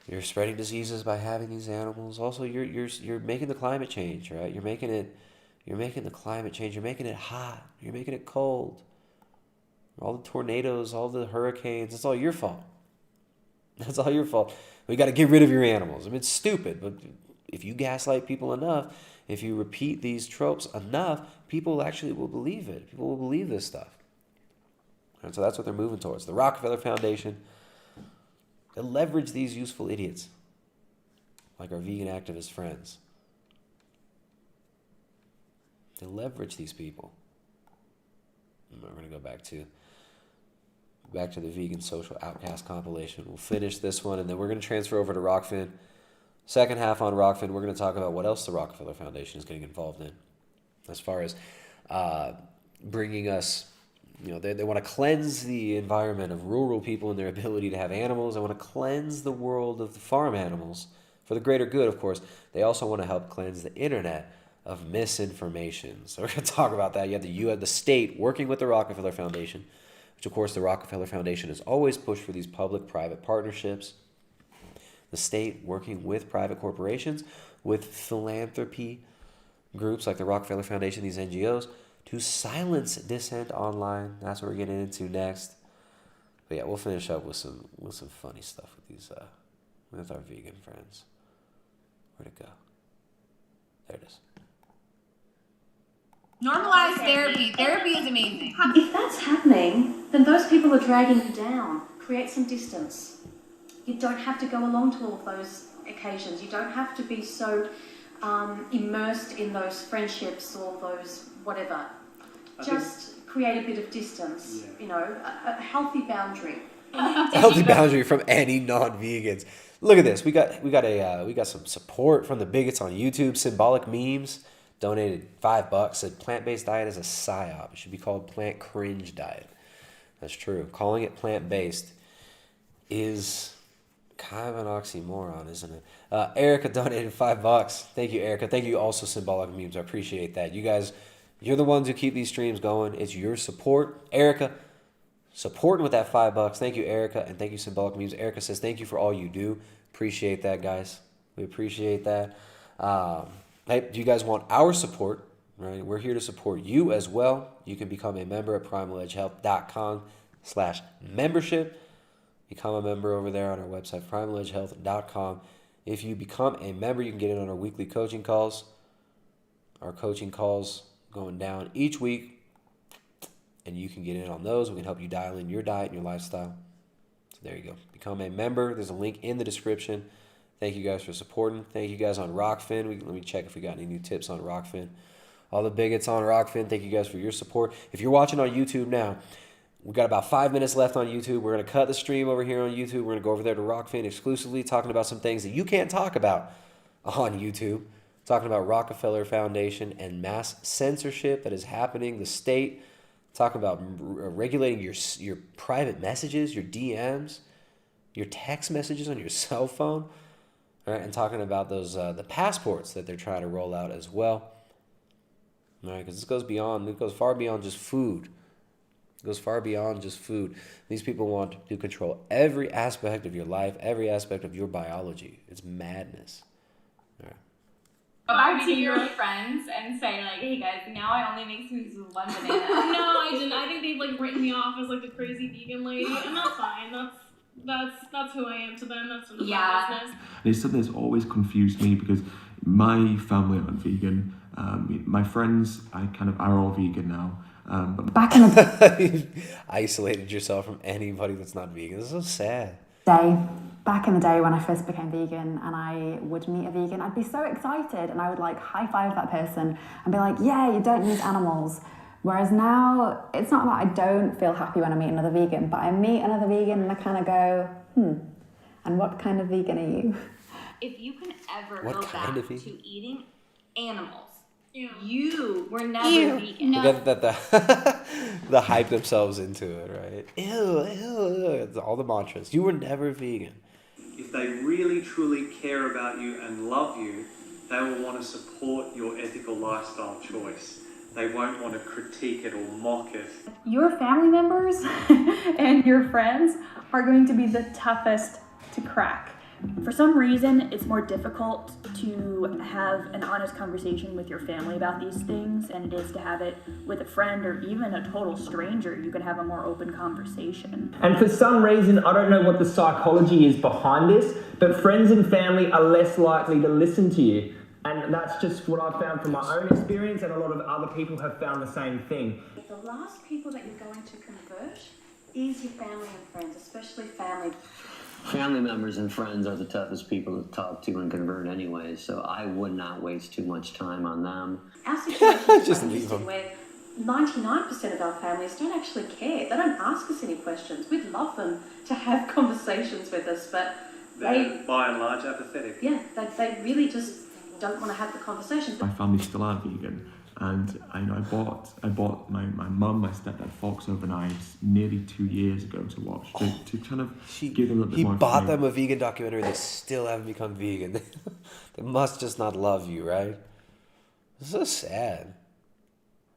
You're spreading diseases by having these animals. Also, you're making the climate change, right? You're making the climate change. You're making it hot. You're making it cold. All the tornadoes, all the hurricanes, it's all your fault. That's all your fault. We got to get rid of your animals. I mean, it's stupid, but if you gaslight people enough, if you repeat these tropes enough, people actually will believe it. People will believe this stuff. And so that's what they're moving towards. The Rockefeller Foundation, they leverage these useful idiots, like our vegan activist friends. They leverage these people. And we're going to go back to the vegan social outcast compilation. We'll finish this one, and then we're going to transfer over to Rockfin. Second half on Rockfin, we're going to talk about what else the Rockefeller Foundation is getting involved in, as far as bringing us. They want to cleanse the environment of rural people and their ability to have animals. They want to cleanse the world of the farm animals for the greater good, of course. They also want to help cleanse the internet of misinformation. So we're going to talk about that. You have the state working with the Rockefeller Foundation, which, of course, the Rockefeller Foundation has always pushed for these public-private partnerships. The state working with private corporations, with philanthropy groups like the Rockefeller Foundation, these NGOs, to silence dissent online. That's what we're getting into next. But yeah, we'll finish up with some funny stuff with our vegan friends. Where'd it go? There it is. Normalize therapy. Therapy is amazing. If that's happening, then those people are dragging you down. Create some distance. You don't have to go along to all of those occasions. You don't have to be so immersed in those friendships or those whatever. Just create a bit of distance. A healthy boundary. A healthy boundary from any non-vegans. Look at this. We got some support from the bigots on YouTube. Symbolic Memes donated $5. Said plant-based diet is a psyop. It should be called plant cringe diet. That's true. Calling it plant-based is kind of an oxymoron, isn't it? Erica donated $5. Thank you, Erica. Thank you also, Symbolic Memes. I appreciate that. You guys, you're the ones who keep these streams going. It's your support. Erica, supporting with that $5. Thank you, Erica, and thank you, Symbolic Memes. Erica says, thank you for all you do. Appreciate that, guys. We appreciate that. Hey, do you guys want our support? Right? We're here to support you as well. You can become a member at primaledgehealth.com/membership. Become a member over there on our website, primaledgehealth.com. If you become a member, you can get in on our weekly coaching calls. Our coaching calls going down each week, and you can get in on those. We can help you dial in your diet and your lifestyle. So there you go. Become a member. There's a link in the description. Thank you guys for supporting. Thank you guys on Rockfin. Let me check if we got any new tips on Rockfin. All the bigots on Rockfin, thank you guys for your support. If you're watching on YouTube now, we've got about 5 minutes left on YouTube. We're going to cut the stream over here on YouTube. We're going to go over there to Rockfin exclusively, talking about some things that you can't talk about on YouTube. Talking about Rockefeller Foundation and mass censorship that is happening, the state. Talking about regulating your private messages, your DMs, your text messages on your cell phone. All right, and talking about those the passports that they're trying to roll out as well. All right, because it goes far beyond just food. It goes far beyond just food. These people want to control every aspect of your life, every aspect of your biology. It's madness. All right. Go back to your friends and say like, hey guys, now I only make smoothies with one banana. No, I didn't. I think they've like written me off as like the crazy vegan lady, and that's fine. That's who I am to them. That's none of my business. It's something that's always confused me because my family aren't vegan. My friends, are all vegan now. But back in the You isolated yourself from anybody that's not vegan. This is so sad. Back in the day when I first became vegan and I would meet a vegan, I'd be so excited and I would like high five that person and be like, yeah, you don't use animals. Whereas now, it's not that I don't feel happy when I meet another vegan, but I meet another vegan and I kind of go, and what kind of vegan are you? If you can ever go back to eating animals, You were never vegan. Forget that the hype themselves into it, right? Ew, ew, it's all the mantras. You were never vegan. If they really truly care about you and love you, they will want to support your ethical lifestyle choice. They won't want to critique it or mock it. Your family members and your friends are going to be the toughest to crack. For some reason, it's more difficult to have an honest conversation with your family about these things than it is to have it with a friend or even a total stranger. You can have a more open conversation. And for some reason, I don't know what the psychology is behind this, but friends and family are less likely to listen to you. And that's just what I've found from my own experience, and a lot of other people have found the same thing. The last people that you're going to convert is your family and friends, especially family. Family members and friends are the toughest people to talk to and convert anyway, so I would not waste too much time on them. Our situation is Just leave them. where 99% of our families don't actually care. They don't ask us any questions. We'd love them to have conversations with us, but They're by and large apathetic. they really just don't want to have the conversation. My family still aren't vegan, and I bought my mum, my stepdad Fox overnight nearly 2 years ago to watch to kind of give them a little bit He more. bought them a vegan documentary. They still haven't become vegan. They must just not love you, right? This is so sad.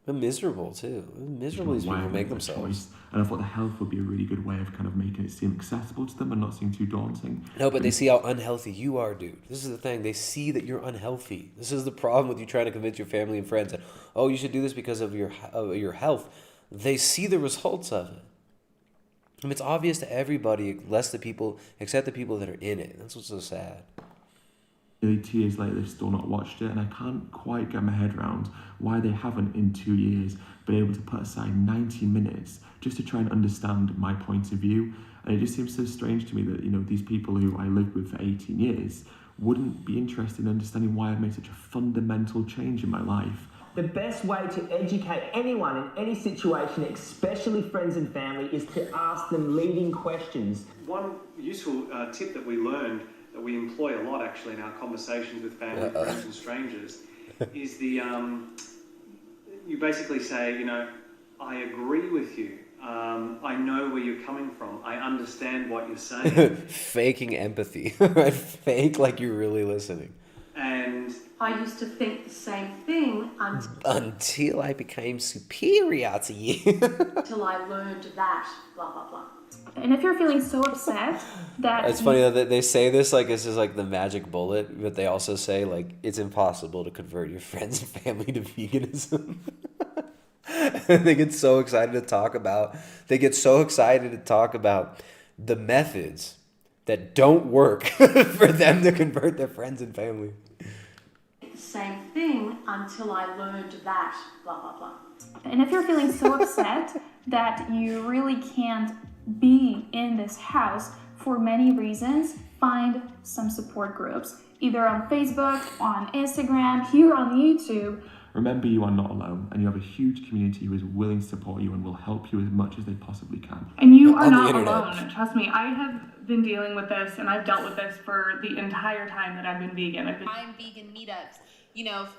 They're miserable too. Miserable these people make themselves. And I thought the health would be a really good way of kind of making it seem accessible to them and not seem too daunting. No, but they see how unhealthy you are, dude. This is the thing. They see that you're unhealthy. This is the problem with you trying to convince your family and friends that, oh, you should do this because of your health. They see the results of it. I mean, it's obvious to everybody, except the people that are in it. That's what's so sad. Nearly 2 years later, they've still not watched it, and I can't quite get my head around why they haven't, in 2 years, been able to put aside 90 minutes just to try and understand my point of view. And it just seems so strange to me that, these people who I lived with for 18 years wouldn't be interested in understanding why I've made such a fundamental change in my life. The best way to educate anyone in any situation, especially friends and family, is to ask them leading questions. One useful tip that we learned, that we employ a lot actually in our conversations with family, friends and strangers, is you basically say, I agree with you. I know where you're coming from. I understand what you're saying. Faking empathy, right? Fake like you're really listening. And I used to think the same thing until I became superior to you. until I learned that, blah, blah, blah. And if you're feeling so upset that... It's funny that they say this like this is like the magic bullet, but they also say like it's impossible to convert your friends and family to veganism. They get so excited to talk about the methods that don't work for them to convert their friends and family. The same thing until I learned that, blah, blah, blah. And if you're feeling so upset that you really can't be in this house for many reasons, find some support groups, either on Facebook, on Instagram, here on YouTube. Remember, you are not alone, and you have a huge community who is willing to support you and will help you as much as they possibly can. And you are not alone. Trust me, I have been dealing with this, and I've dealt with this for the entire time that I've been vegan. I'm vegan meetups.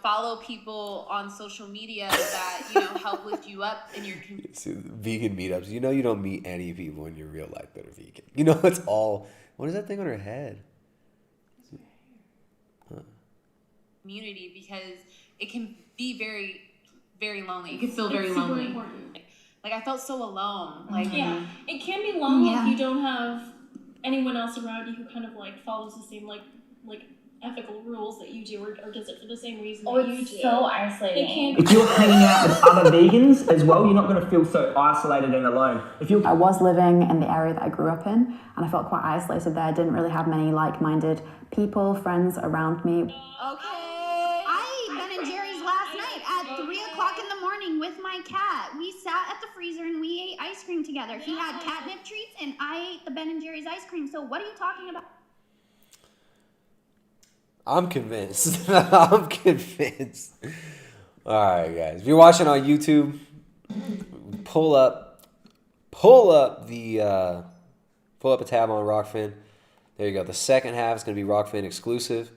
Follow people on social media that, help lift you up in your community. See, vegan meetups. You don't meet any people in your real life that are vegan. It's all... What is that thing on her head? Community, because it can be very, very lonely. It can feel very lonely. Like I felt so alone. It can be lonely if you don't have anyone else around you who kind of follows the same like ethical rules that you do, or does it for the same reason that you do. It's so isolating. If you're hanging out with other vegans as well, you're not going to feel so isolated and alone. I was living in the area that I grew up in, and I felt quite isolated there. I didn't really have many like-minded people, friends around me. Okay. I ate Ben & Jerry's last night at 3 o'clock in the morning with my cat. We sat at the freezer and we ate ice cream together. He had catnip treats and I ate the Ben & Jerry's ice cream. So what are you talking about? I'm convinced. I'm convinced. All right, guys. If you're watching on YouTube, pull up a tab on Rockfin. There you go. The second half is going to be Rockfin exclusive.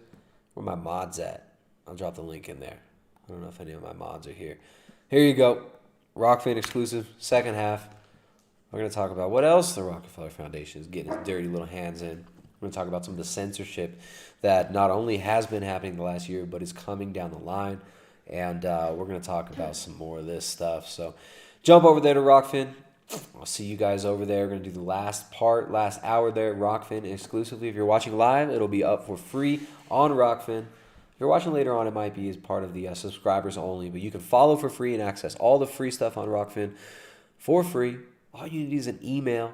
Where my mods at? I'll drop the link in there. I don't know if any of my mods are here. Here you go. Rockfin exclusive, second half. We're going to talk about what else the Rockefeller Foundation is getting its dirty little hands in. We're going to talk about some of the censorship that not only has been happening the last year, but is coming down the line. And we're going to talk about some more of this stuff. So jump over there to Rockfin. I'll see you guys over there. We're going to do the last hour there at Rockfin exclusively. If you're watching live, it'll be up for free on Rockfin. If you're watching later on, it might be as part of the subscribers only. But you can follow for free and access all the free stuff on Rockfin for free. All you need is an email,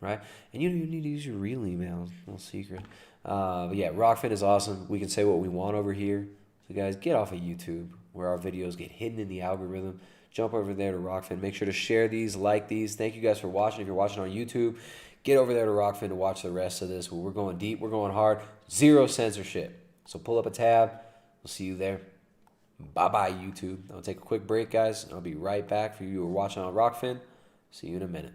right? And you don't even need to use your real email. No secret. But yeah, Rockfin is awesome. We can say what we want over here. So guys, get off of YouTube where our videos get hidden in the algorithm. Jump over there to Rockfin. Make sure to share these, like these. Thank you guys for watching. If you're watching on YouTube, get over there to Rockfin to watch the rest of this. We're going deep. We're going hard. Zero censorship. So pull up a tab. We'll see you there. Bye-bye, YouTube. I'll take a quick break, guys. I'll be right back for you who are watching on Rockfin. See you in a minute.